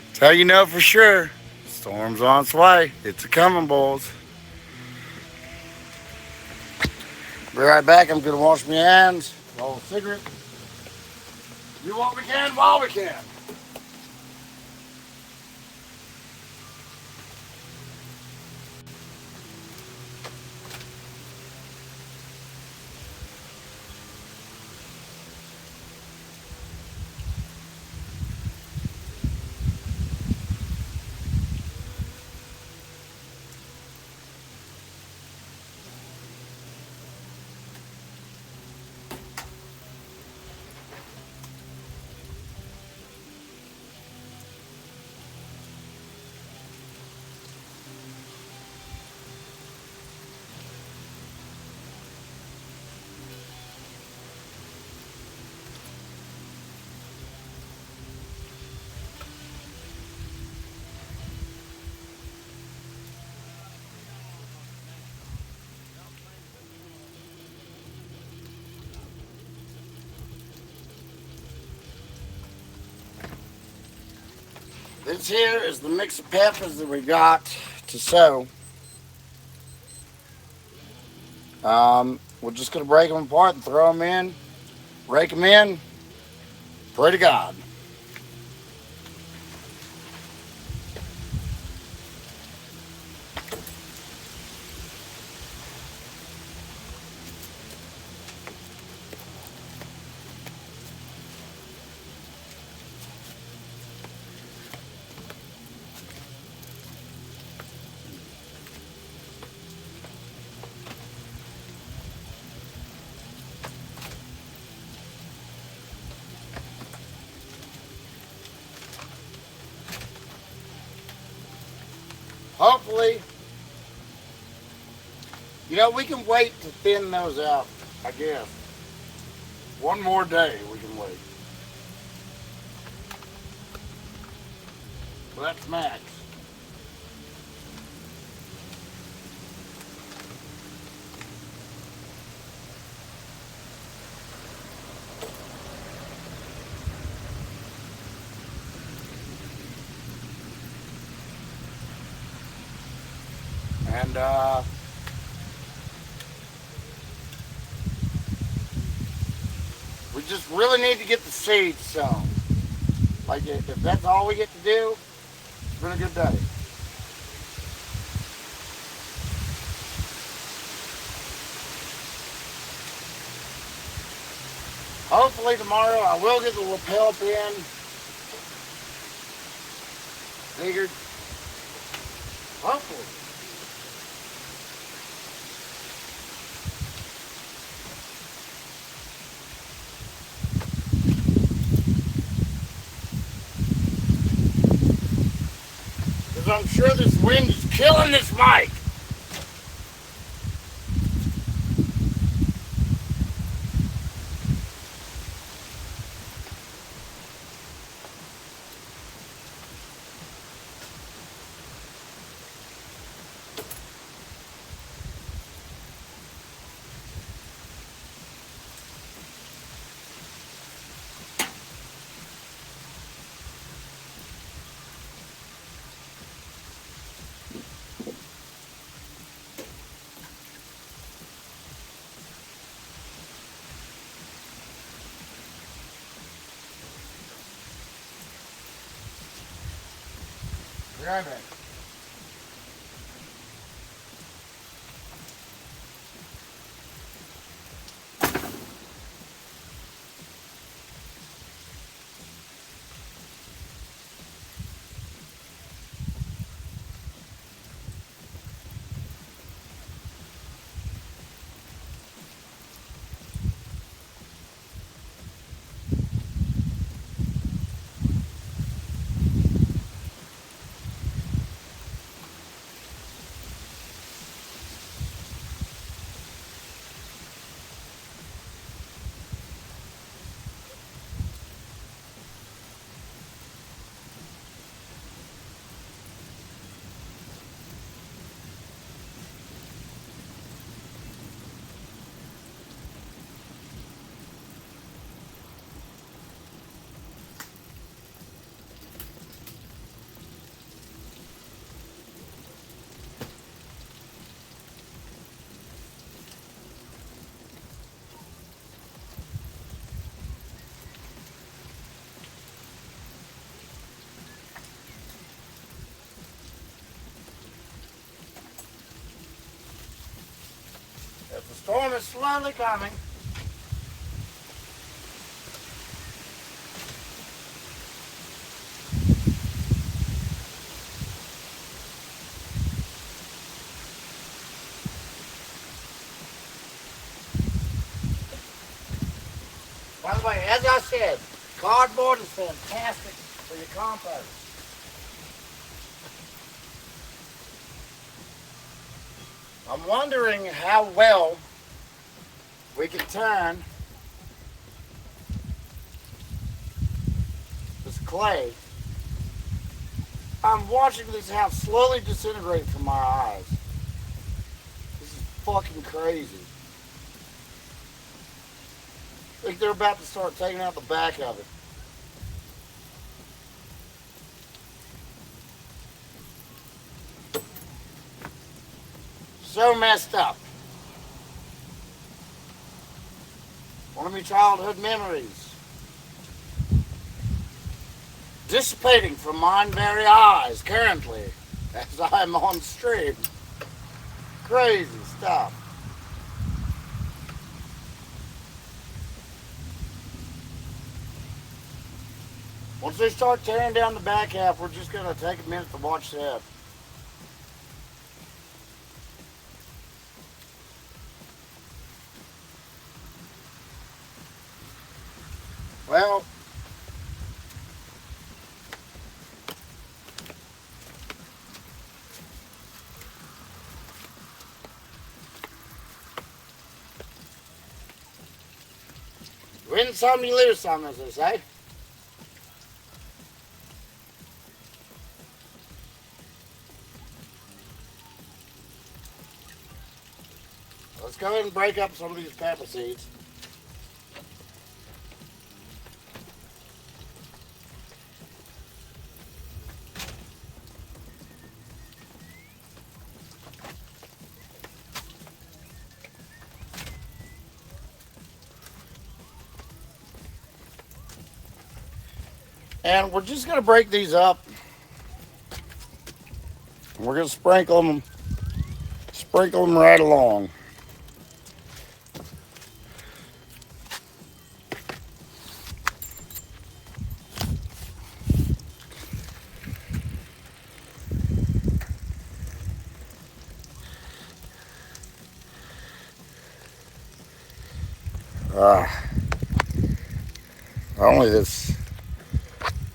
Speaker 1: That's how you know for sure. Storm's on its way. It's a coming, boys. Be right back. I'm gonna wash my hands, roll a cigarette. Do what we can while we can. This here is the mix of peppers that we got to sow. We're just going to break them apart and throw them in, rake them in, pray to God. Hopefully, You know, we can wait to thin those out, I guess. One more day we can wait. Well, that's max. And we just really need to get the seeds sown. Like if that's all we get to do, it's been a good day. Hopefully tomorrow I will get the lapel pin figured. Hopefully. Because I'm sure this wind is killing this mic. Be right back. If the storm is slowly coming, by the way, as I said, cardboard is fantastic for your compost. I'm wondering how well we can turn this clay. I'm watching this house slowly disintegrate from my eyes. This is fucking crazy. I think they're about to start taking out the back of it. So messed up. One of my childhood memories dissipating from mine very eyes currently as I'm on stream. Crazy stuff. Once they start tearing down the back half, we're just going to take a minute to watch that. Well, win some, you lose some, as they say. Let's go ahead and break up some of these pepper seeds. And we're just going to break these up. We're going to sprinkle them right along. Only this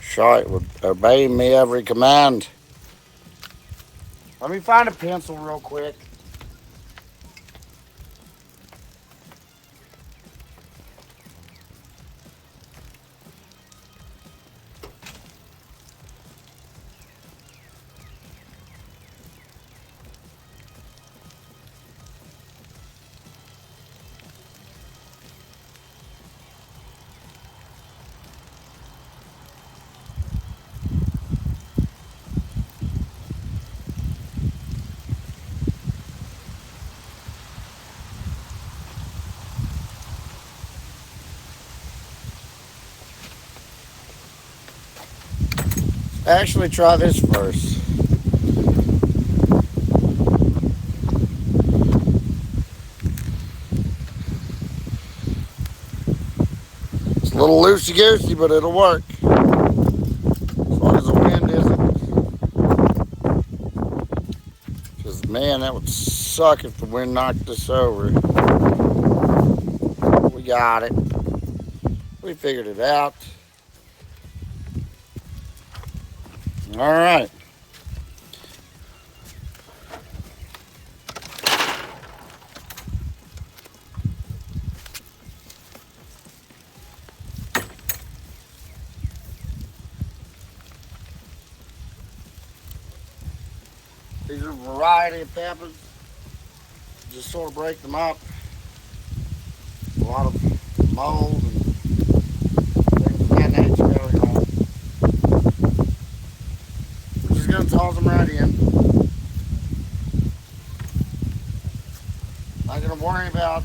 Speaker 1: shite would obey me every command. Let me find a pencil real quick. Actually, try this first. It's a little loosey-goosey, but it'll work. As long as the wind isn't. Because, man, that would suck if the wind knocked this over. We got it. We figured it out. All right. These are a variety of peppers. Just sort of break them up. A lot of mold and things of that nature going on. We're just going to toss them right in. Not going to worry about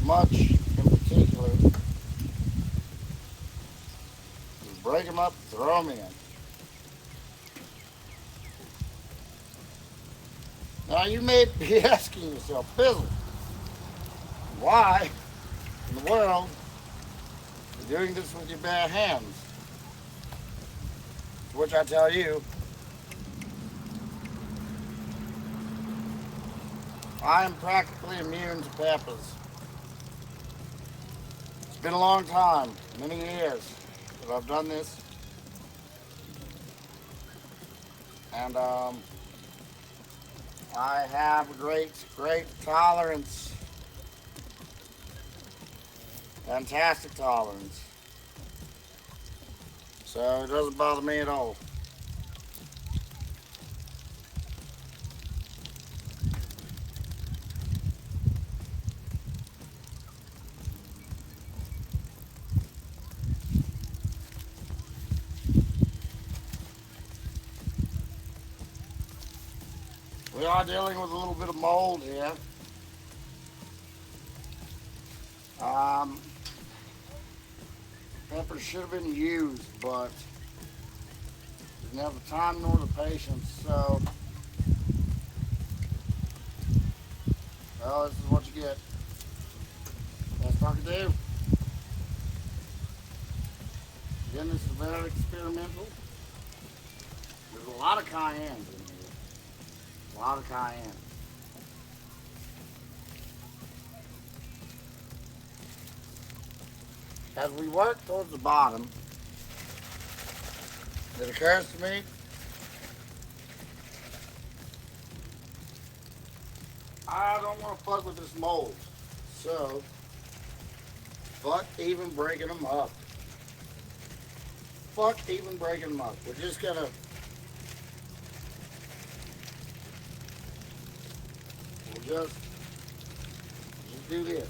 Speaker 1: much in particular. Just break them up, throw them in. Now you may be asking yourself, Bizzle, why in the world are you doing this with your bare hands? To which I tell you, I am practically immune to peppers. It's been a long time, many years, that I've done this. And I have a great tolerance. Fantastic tolerance. So it doesn't bother me at all. We are dealing with a little bit of mold here. Peppers should have been used, but didn't have the time nor the patience, so well, this is what you get. Best I can do. Again, this is very experimental. There's a lot of cayenne in here. A lot of cayenne. As we work towards the bottom, it occurs to me I don't want to fuck with this mold. So Fuck even breaking them up. Fuck even breaking them up. We're just gonna. We'll just do this.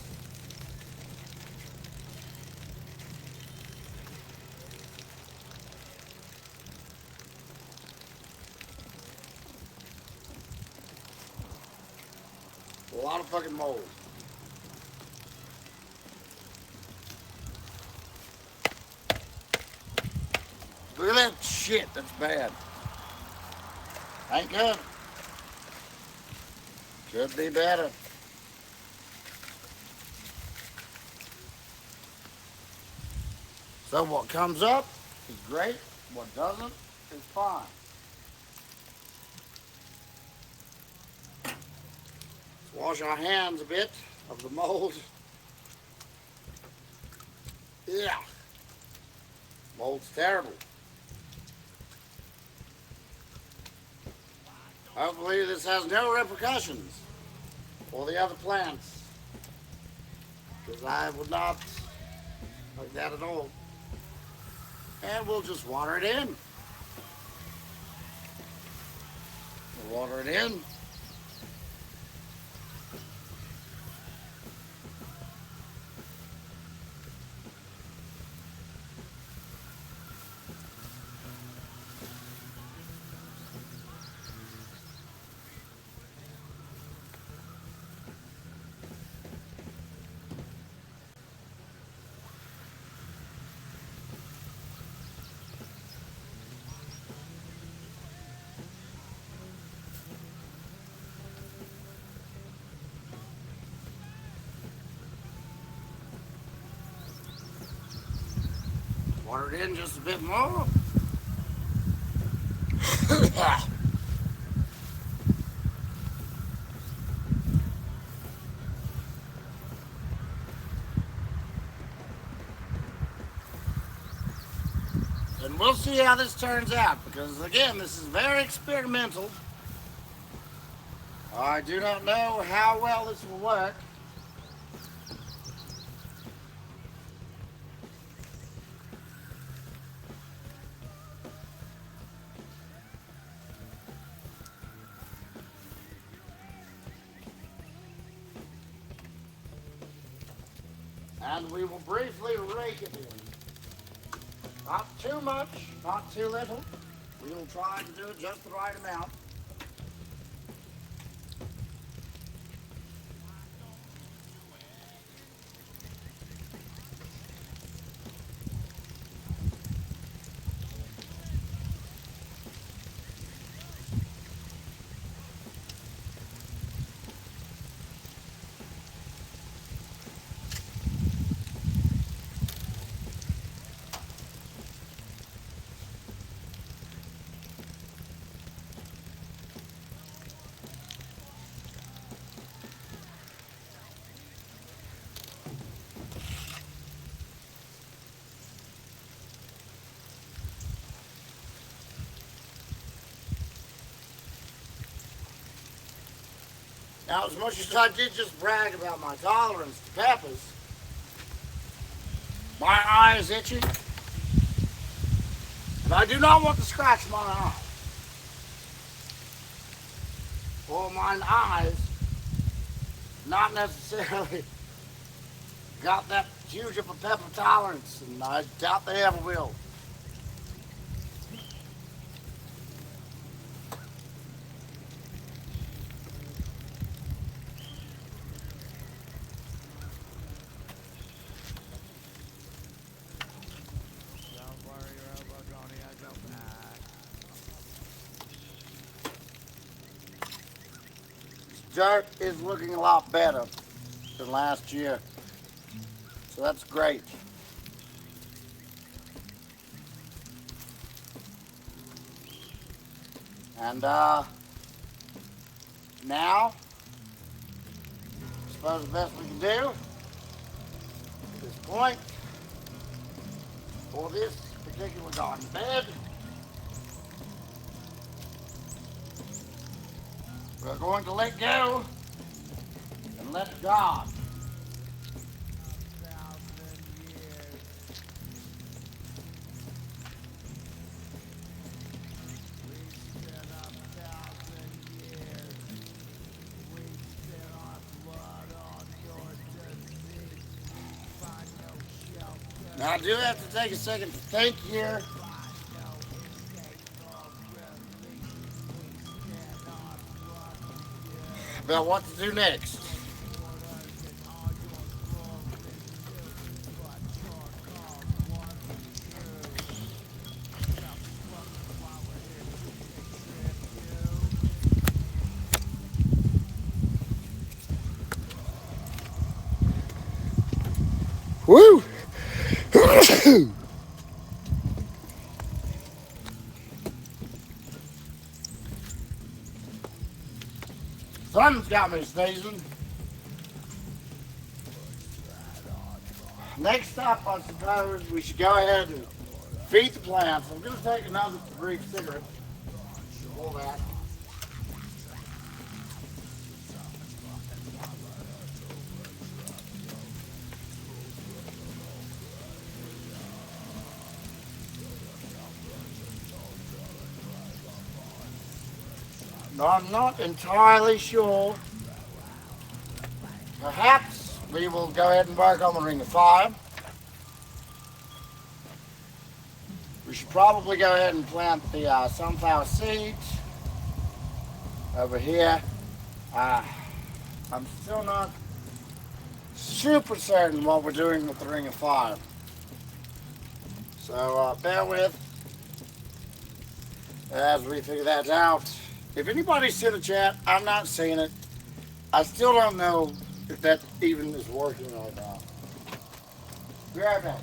Speaker 1: A lot of fucking mold. Look at that shit. That's bad. Ain't good. Could be better. So what comes up is great. What doesn't is fine. Let's wash our hands a bit of the mold. Yeah. Mold's terrible. Hopefully this has no repercussions for the other plants. Because I would not like that at all. And we'll just water it in. We'll water it in. Water it in just a bit more. And we'll see how this turns out, because again, this is very experimental. I do not know how well this will work. And we will briefly rake it in. Not too much, not too little. We will try to do it just the right amount. Now, as much as I did just brag about my tolerance to peppers, my eye is itching, and I do not want to scratch my eye. Or mine eyes not necessarily got that huge of a pepper tolerance, and I doubt they ever will. Dirt is looking a lot better than last year, so that's great. And now, I suppose the best we can do at this point for this particular garden bed, we're going to let go and let God. Now I do have to take a second to think here about what to do next. Woo! Sun's got me sneezing. Next up, I suppose we should go ahead and feed the plants. I'm going to take another brief cigarette. All that. I'm not entirely sure. Perhaps we will go ahead and work on the Ring of Fire. We should probably go ahead and plant the sunflower seeds over here. I'm still not super certain what we're doing with the Ring of Fire. So bear with as we figure that out. If anybody's in the chat, I'm not seeing it. I still don't know if that even is working or not. Be right back.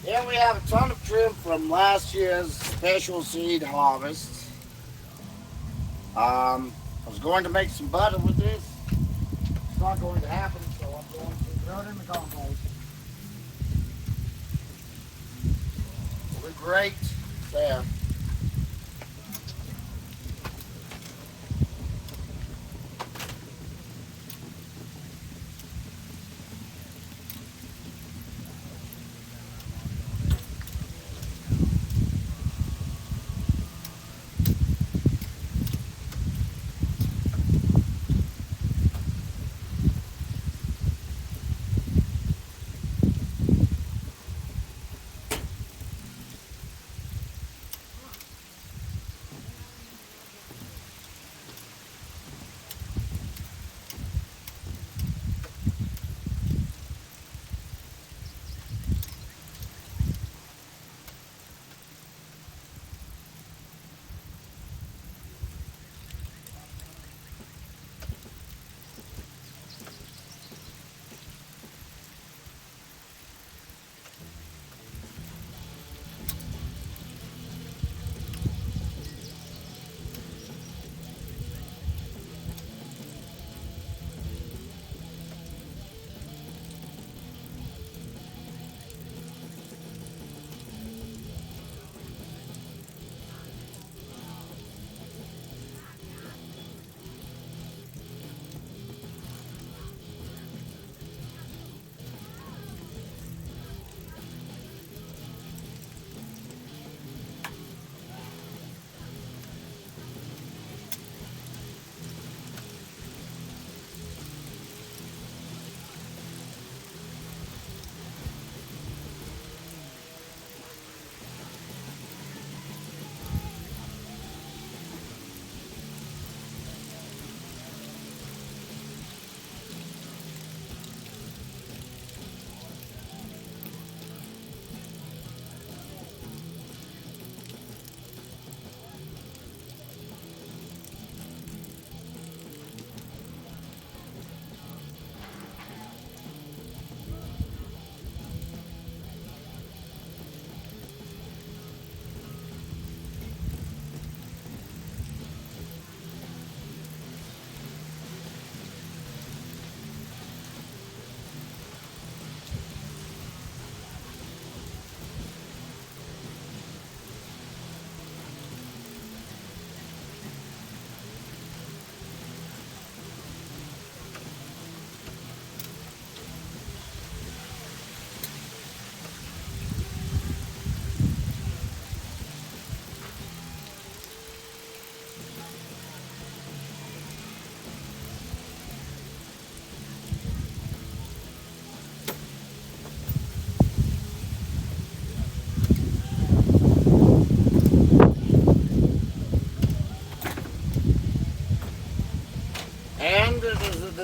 Speaker 1: Here we have a ton of trim from last year's special seed harvest. I was going to make some butter with this. It's not going to happen, so I'm going to throw it in the compost. It'll be great there.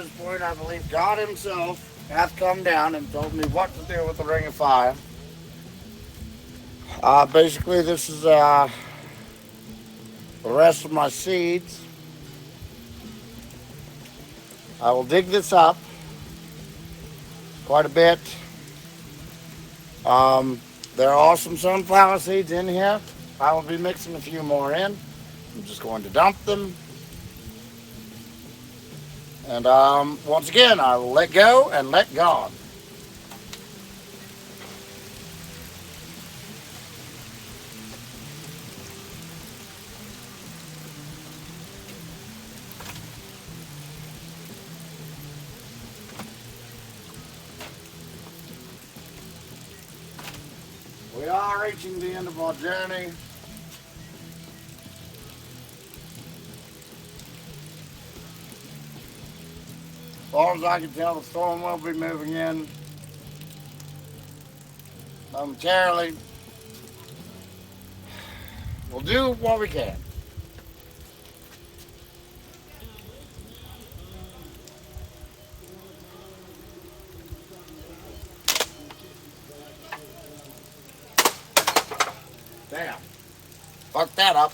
Speaker 1: this point, I believe God himself hath come down and told me what to do with the ring of fire. Basically, this is the rest of my seeds. I will dig this up quite a bit. There are some sunflower seeds in here. I will be mixing a few more in. I'm just going to dump them. And once again, I will let go and let God. We are reaching the end of our journey. As far as I can tell, the storm will be moving in momentarily. We'll do what we can. Damn. Fuck that up.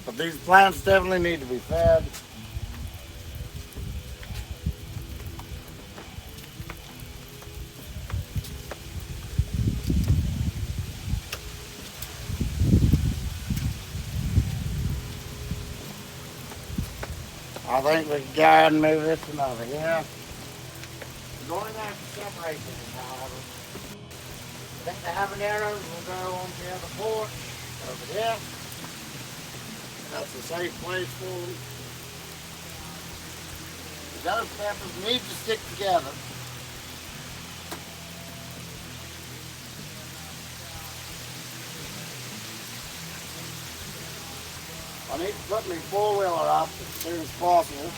Speaker 1: But these plants definitely need to be fed. I think we can go ahead and move this one over here. We're going to have to separate these, however. I think the habaneros will go on the other porch over here. That's a safe place for them. Those peppers need to stick together. I need to put my four-wheeler up as soon as possible.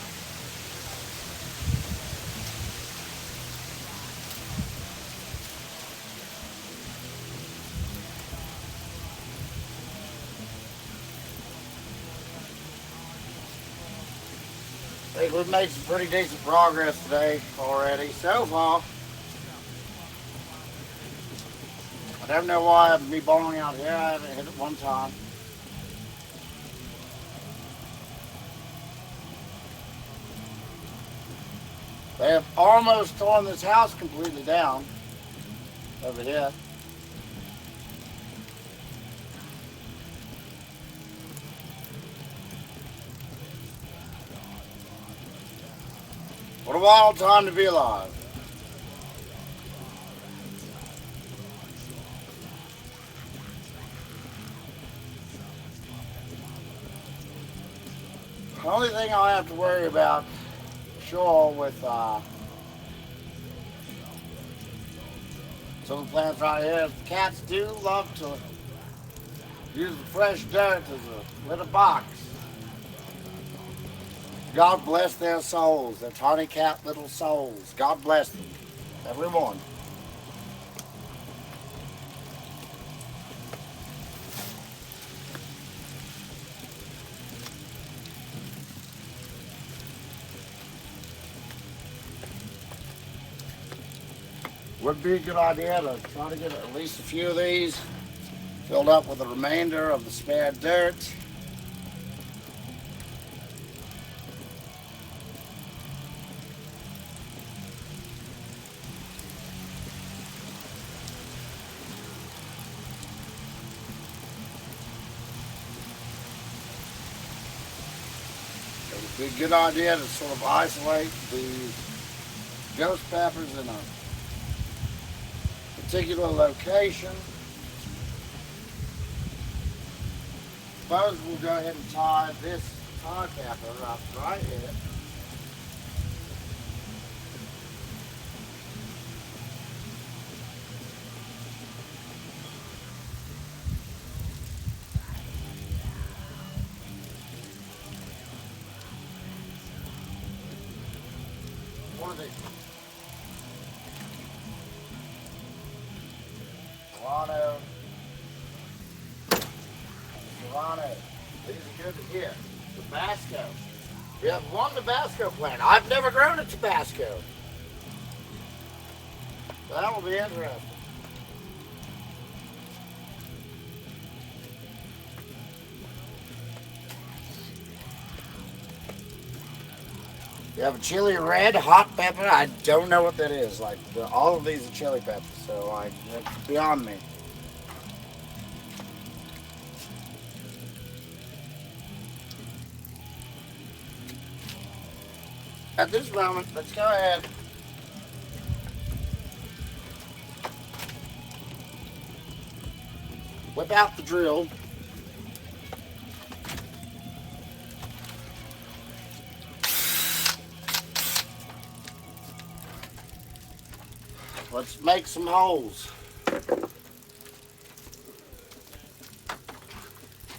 Speaker 1: I think we've made some pretty decent progress today already so far. I don't know why me balling out here, I haven't hit it one time. They have almost torn this house completely down over here. What a wild time to be alive. The only thing I have to worry about, sure, with some of the plants right here, is the cats do love to use the fresh dirt as a litter box. God bless their souls, their tiny cat little souls. God bless them, everyone. Would be a good idea to try to get at least a few of these filled up with the remainder of the spare dirt. It would be a good idea to sort of isolate the ghost peppers in a particular location. suppose we'll go ahead and tie this tie pepper up right here. One of these. Serrano. Serrano. These are good to get. Tabasco. We have one Tabasco plant. I've never grown a Tabasco. So that will be interesting. You have a chili red, hot pepper. I don't know what that is. Like all of these are chili peppers, so like it's beyond me. At this moment, let's go ahead. Whip out the drill. Let's make some holes.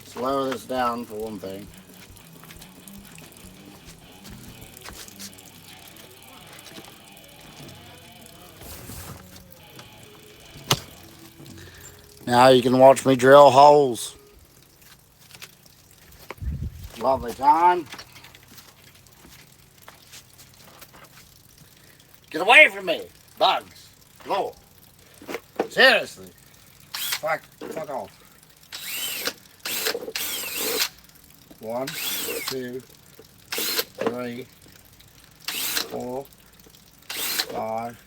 Speaker 1: Slow this down for one thing. Now you can watch me drill holes. Lovely time. Get away from me, bugs. Lord. Seriously. Fuck off. 1, 2, 3, 4, 5,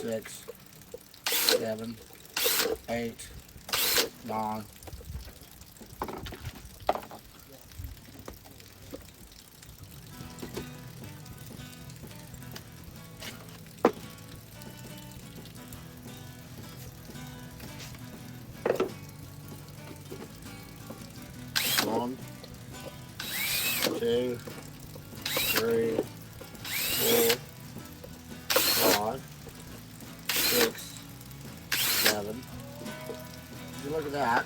Speaker 1: 6, 7, 8, 9. One, 2, 3, 4, 5, 6, 7. Would you look at that?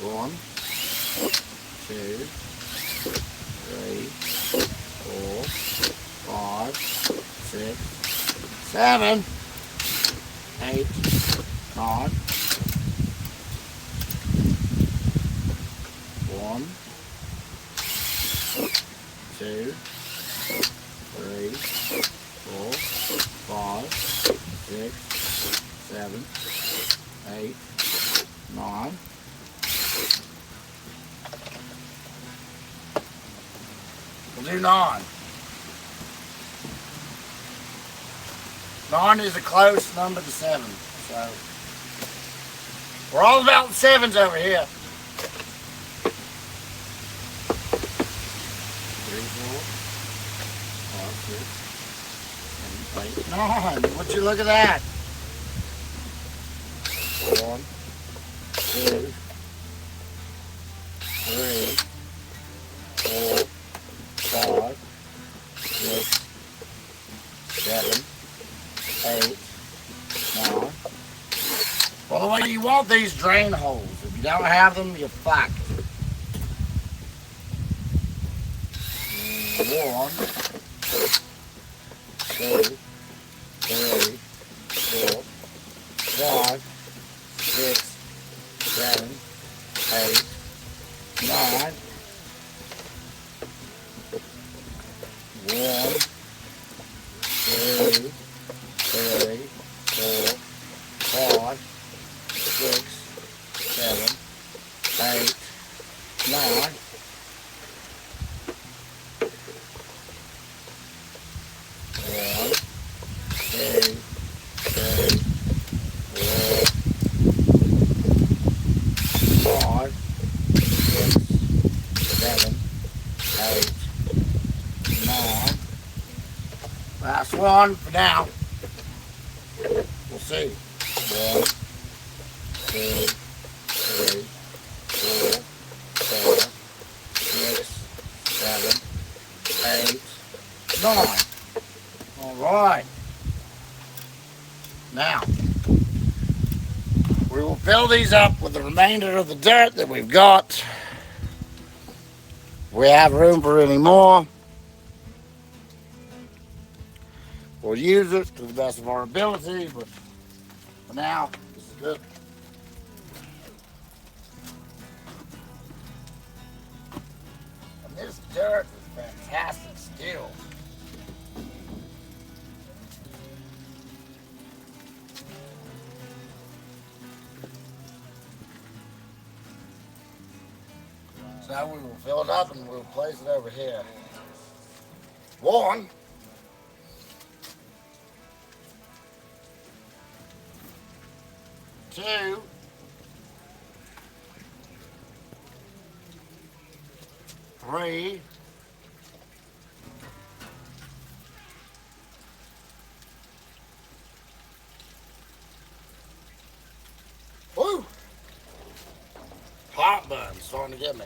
Speaker 1: One, 2, 3, 4, 5, 6, 7, 8, 9. 1, 2, 3, 4, 5, 6, 7, 8, 9. We'll do 9. 9 is a close number to 7. So we're all about the 7s over here. 3, 4, 5, 6, 7, 8, 9. Would you look at that? 1, 2, 3, 4, 5, 6, 7, 8, 9. Well, the way you want these drain holes. If you don't have them, you're fucked. 1, 2, 3, 4, 5, 6, 7, 8, 9. 1, 2, 3, 4, 5, 6, 7, 8, 9. 1, 2, 3, 4, 5, 6, 7, 8, 9. Last one for now. We'll see. 1, 2, 3, 4, 5, 6, 7, 8, 9. All right. Now, we will fill these up with the remainder of the dirt that we've got. If we have room for any more, we'll use it to the best of our ability, but for now, this is good. And this dirt is fantastic still. So we will fill it up and we'll place it over here. 1, 2, 3, 4. Heartburn starting to get me.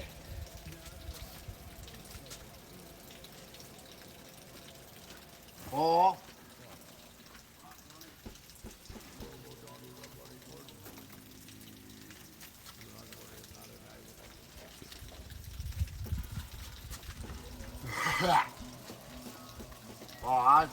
Speaker 1: 4, 5,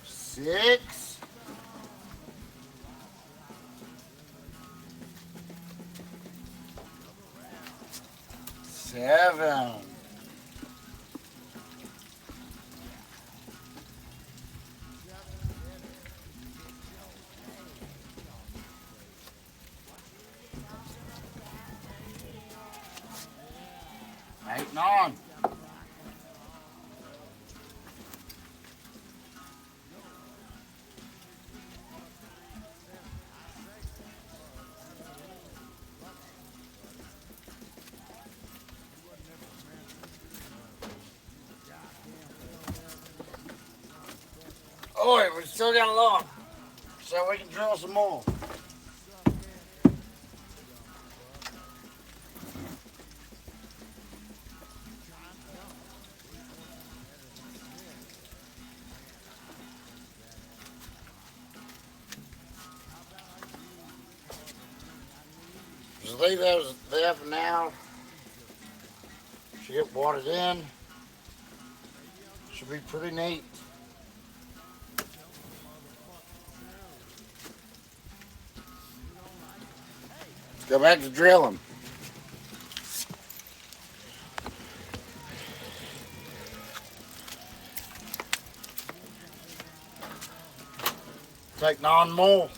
Speaker 1: 6, 7, 8, 9. Oh, we still got a lot, so we can drill some more. Just leave those there for now. Should get watered in. Should be pretty neat. Go back to drilling. Take 9 more.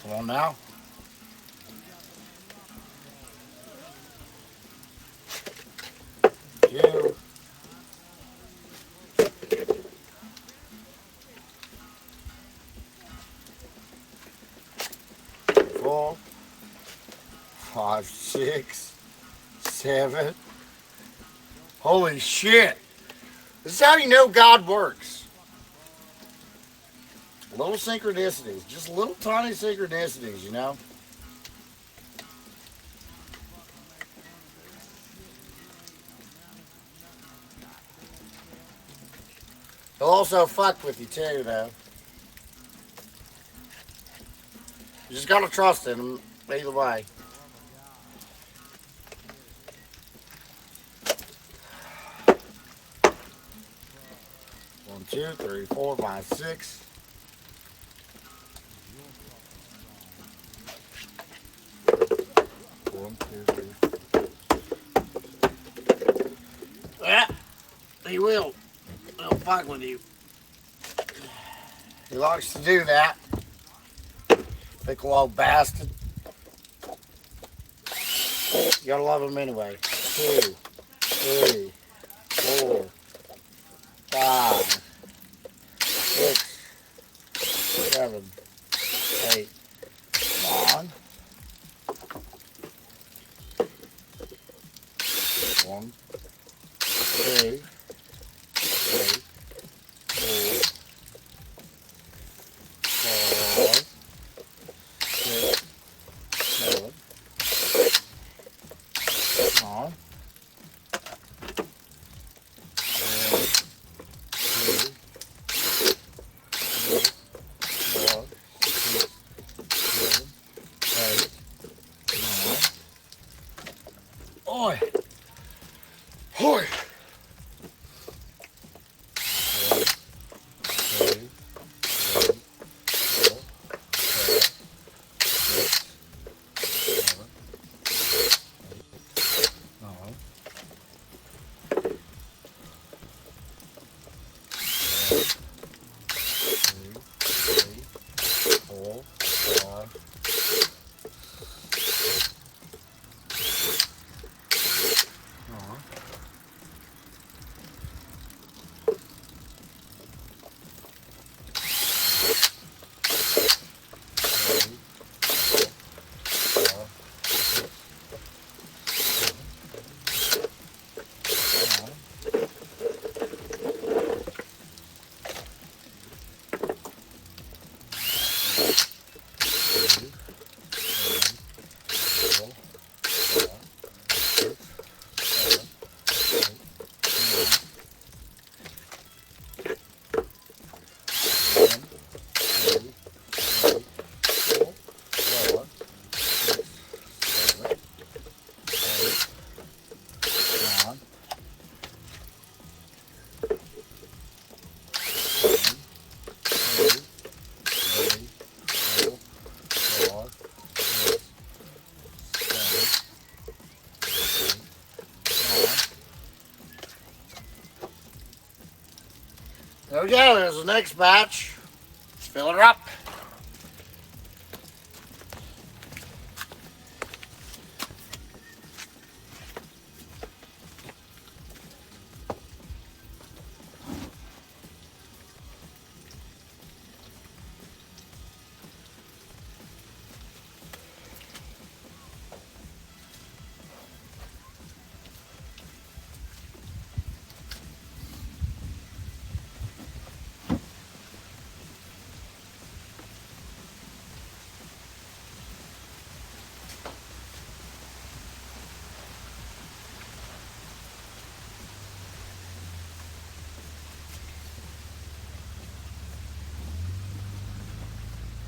Speaker 1: Come on now. Two. 4, 5, 6, 7. Holy shit. This is how you know God works. Little synchronicities, just little tiny synchronicities, you know. He'll also fuck with you too, though. You just gotta trust him. Either way. 1, 2, 3, 4, 5, 6. One, two, three. Yeah, he will. He'll fuck with you. He likes to do that. Fickle old bastard. You gotta love him anyway. 2, 3, 4, 5, 6, 7, 8. Come on. 1, 2, 3, 4, 5, 6, 7. Come on. 1, 2, 3, 4, 6, 7, 8. Come on. Oi! Oi! 1, 2, 3, 4, 5, 6, 7, 8, 9. 1, 2, 3, 4, 5, 9. 3, 4, 5, 6, 7, 9. 2, 3, 4, 5, 6, 7, 8, 9. 1, 2, 3, 4, 5, 6, 7, 8, 9. 1, 2, 3, 4, 5, 6, 7, 8, 9. There we go. There's the next batch. Let's fill her up.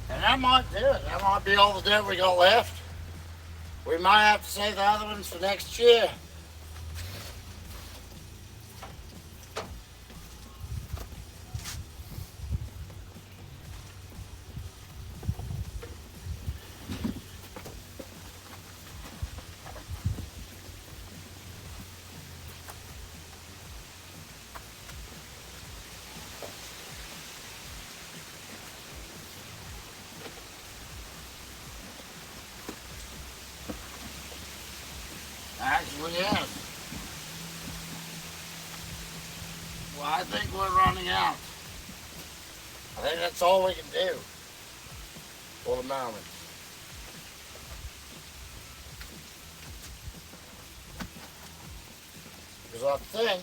Speaker 1: And that might do it. That might be all the dirt we got left. We might have to save the other ones for next year. Actually, yes. Well, I think we're running out. I think that's all we can do for the moment. Because I think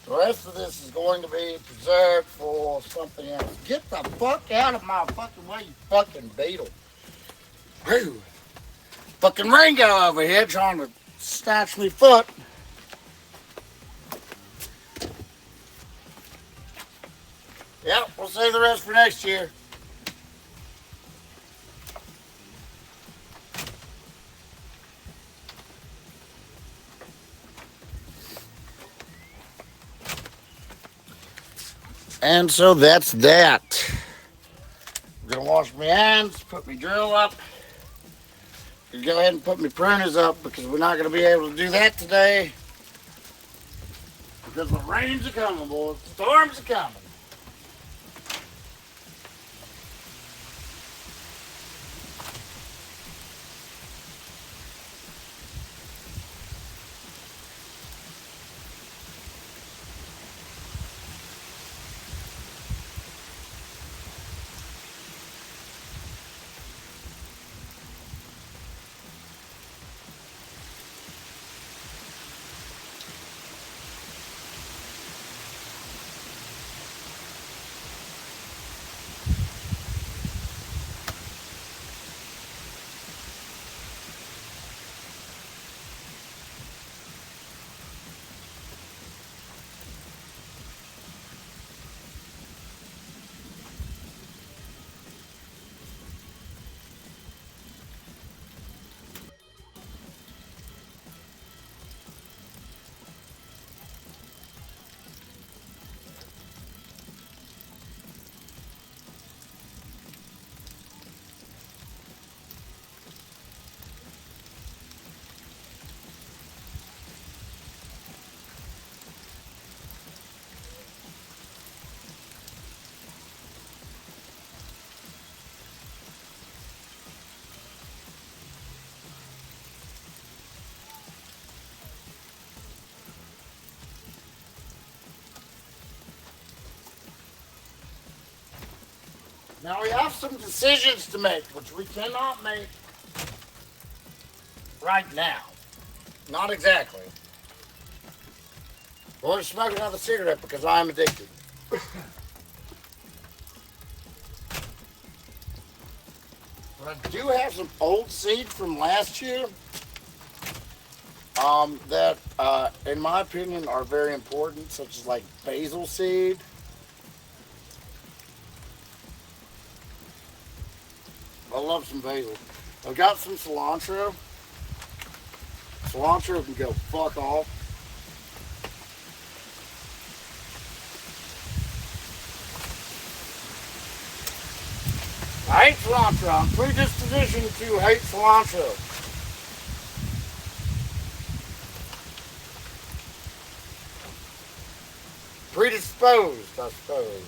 Speaker 1: the rest of this is going to be preserved for something else. Get the fuck out of my fucking way, you fucking beetle. Whew. Fucking Ringo over here trying to snatch me foot. Yep, we'll save the rest for next year. And so that's that. I'm gonna wash my hands, put my drill up, and go ahead and put my pruners up because we're not gonna be able to do that today because the rains are coming, boys. Storms are coming. Now we have some decisions to make, which we cannot make right now. Not exactly. We're going to smoke another cigarette because I am addicted. But I do have some old seed from last year that, in my opinion, are very important, such as like basil seed. I love some basil. I've got some cilantro. Cilantro can go fuck off. I hate cilantro. I'm predispositioned to hate cilantro. Predisposed, I suppose.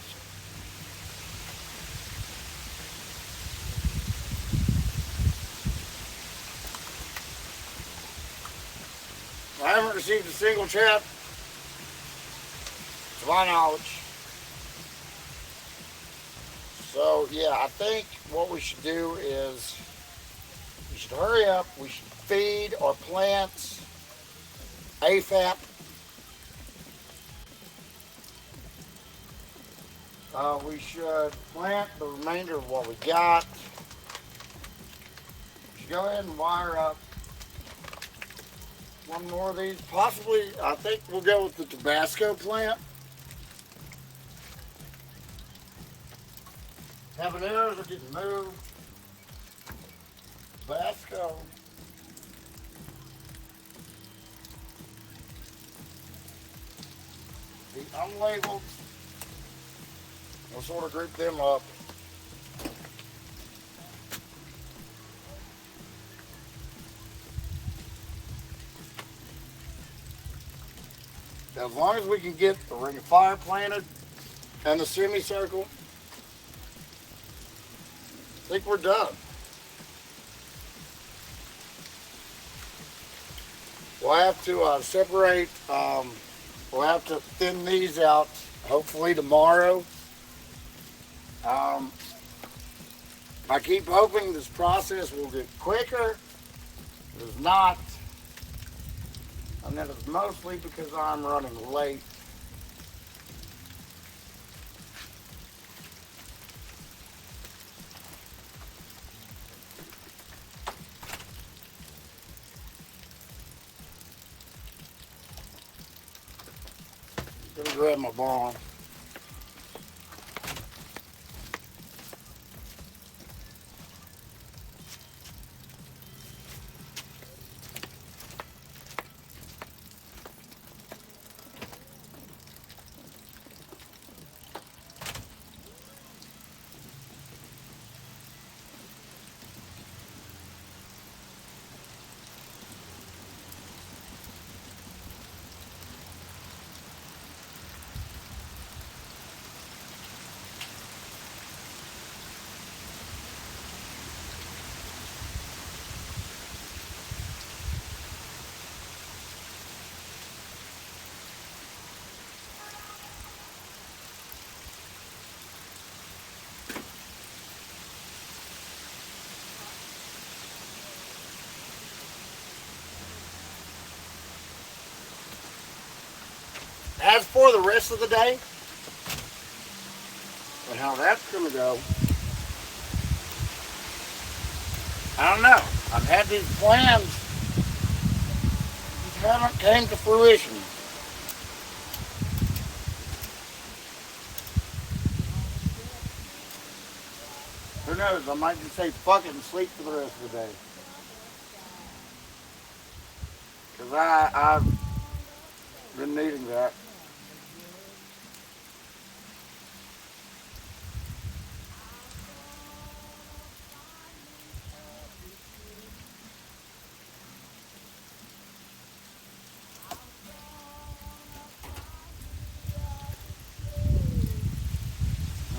Speaker 1: I haven't received a single chat, to my knowledge. So yeah, I think what we should do is we should hurry up. We should feed our plants AFAP. We should plant the remainder of what we got. We should go ahead and wire up one more of these. Possibly, I think we'll go with the Tabasco plant. Habaneros are getting moved. Tabasco. The unlabeled. We'll sort of group them up. As long as we can get the ring of fire planted and the semicircle, I think we're done. We'll have to separate, we'll have to thin these out hopefully tomorrow. I keep hoping this process will get quicker. It is not. And that is mostly because I'm running late. I'm gonna grab my ball. for the rest of the day. But how that's going to go, I don't know. I've had these plans, just haven't came to fruition. Who knows? I might just say fuck it and sleep for the rest of the day. Because I've been needing that.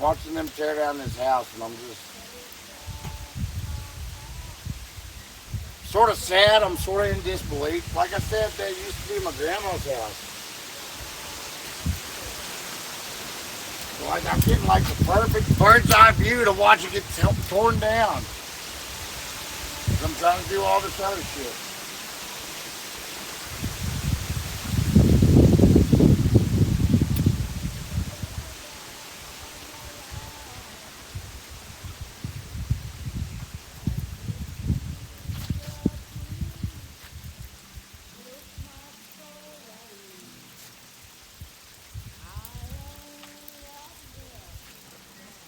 Speaker 1: Watching them tear down this house, and I'm just sort of sad. I'm sort of in disbelief. Like I said, that used to be my grandma's house. So like I'm getting like the perfect bird's eye view to watch it get torn down. 'Cause I'm trying to do all this other shit.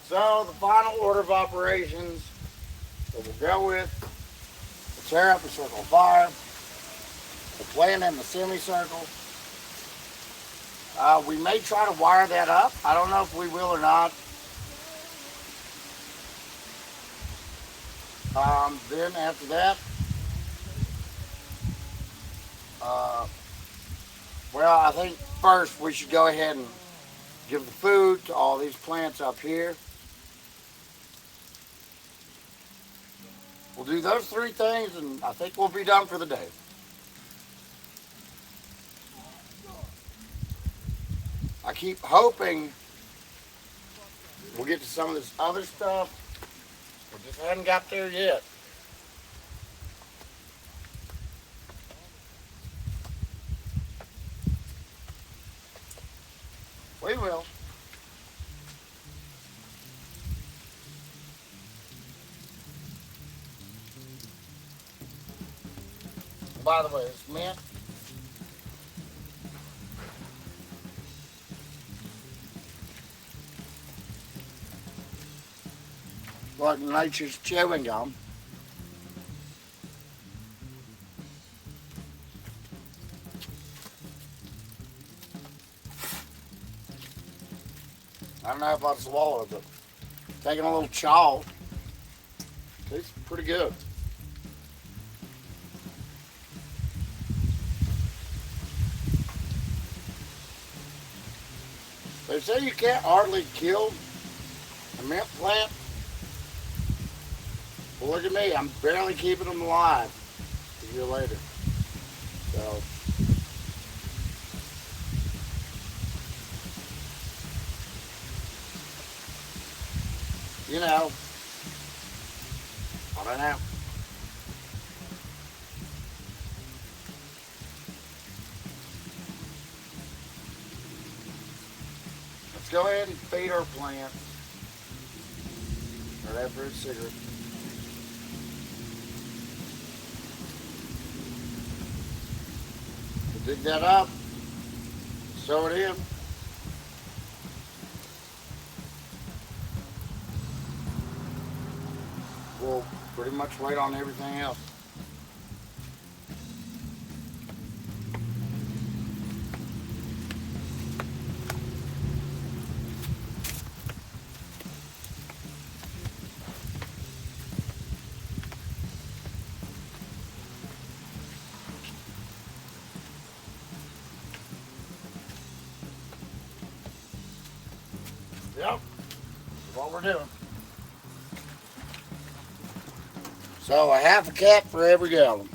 Speaker 1: So the final order of operations that we'll go with, we'll tear up the circle of fire, we'll play it in the semicircle. We may try to wire that up. I don't know if we will or not. Then after that, well, I think first we should go ahead and give the food to all these plants up here. We'll do those three things, and I think we'll be done for the day. I keep hoping we'll get to some of this other stuff. We just haven't got there yet. We will. By the way, it's mint. Like nature's chewing gum. I don't know if I'd swallow it, but taking a little chaw tastes pretty good. They say you can't hardly kill a mint plant. Well, look at me. I'm barely keeping them alive a year later. So, you know, I don't know. Let's go ahead and feed our plants right after it's cigarette. We'll dig that up, sow it in. We'll pretty much wait on everything else. Yep, that's what we're doing. So a half a cup for every gallon.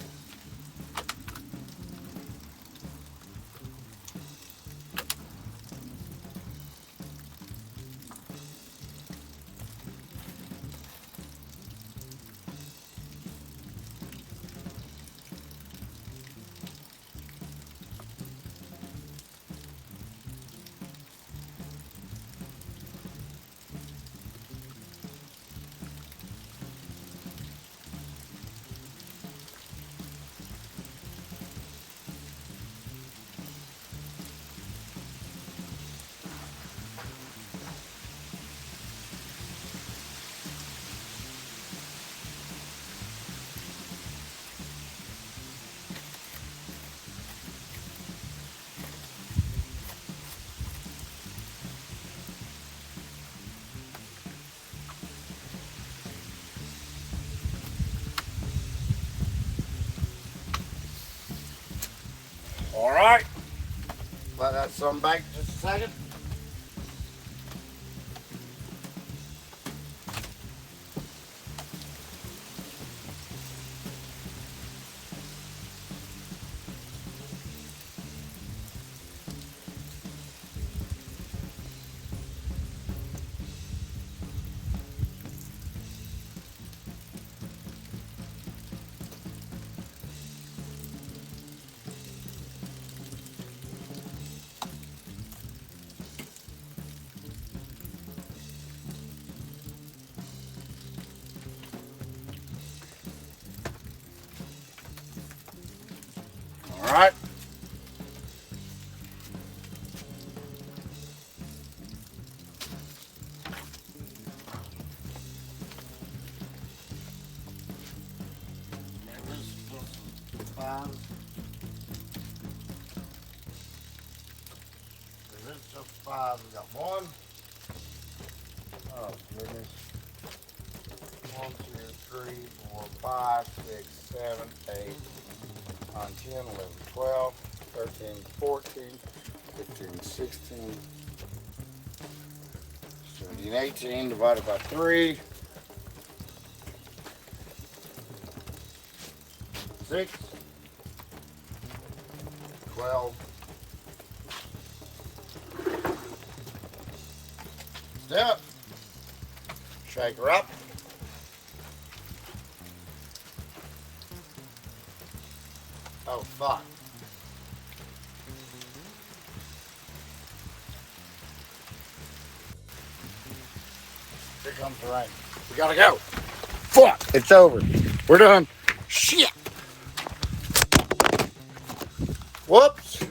Speaker 1: All right. Let that sun bake just a second. All right. Is this just five? We got one. Oh goodness. 1, 2, 3, 4, 5, 6, 7, 8, 9, 10, 11, 12, 13, 14, 15, 16, 17, 18 divided by 3, 6, 12. Step. Shake her up. Oh, fuck. Here comes the rain. We gotta go. Fuck. It's over. We're done. Shit. Whoops.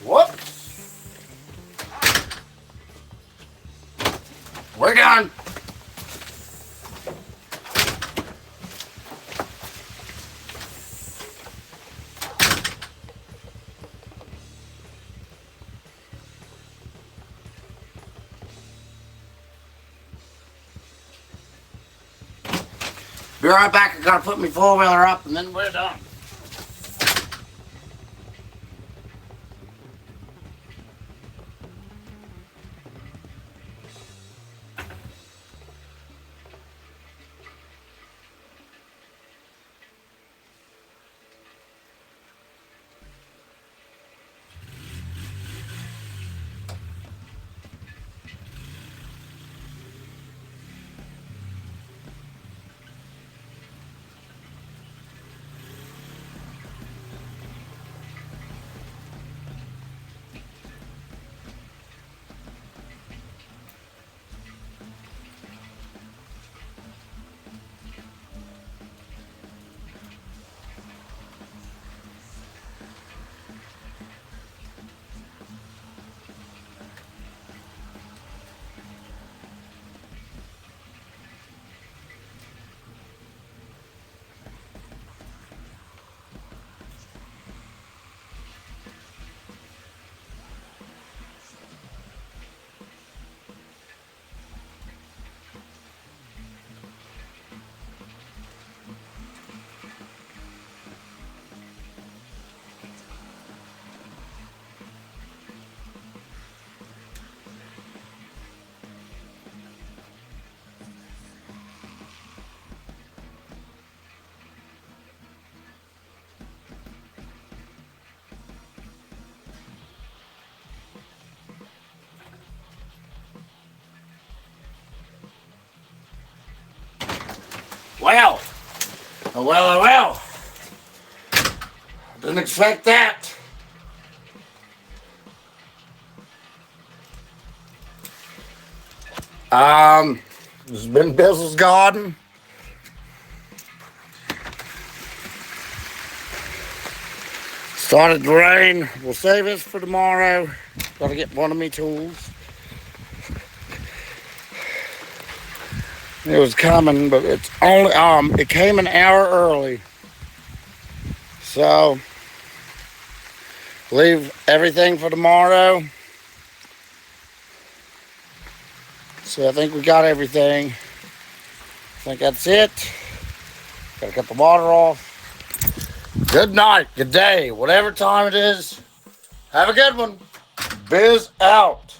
Speaker 1: Whoops. We're done. Be right back. I gotta put my four-wheeler up and then we're done. Well, well. Didn't expect that. This has been Bizzle's garden. Started to rain. We'll save this for tomorrow. Gotta get one of me tools. It was coming, but it's only it came an hour early. So leave everything for tomorrow. So I think we got everything. I think that's it. Gotta cut the water off. Good night, good day, whatever time it is. Have a good one. Biz out.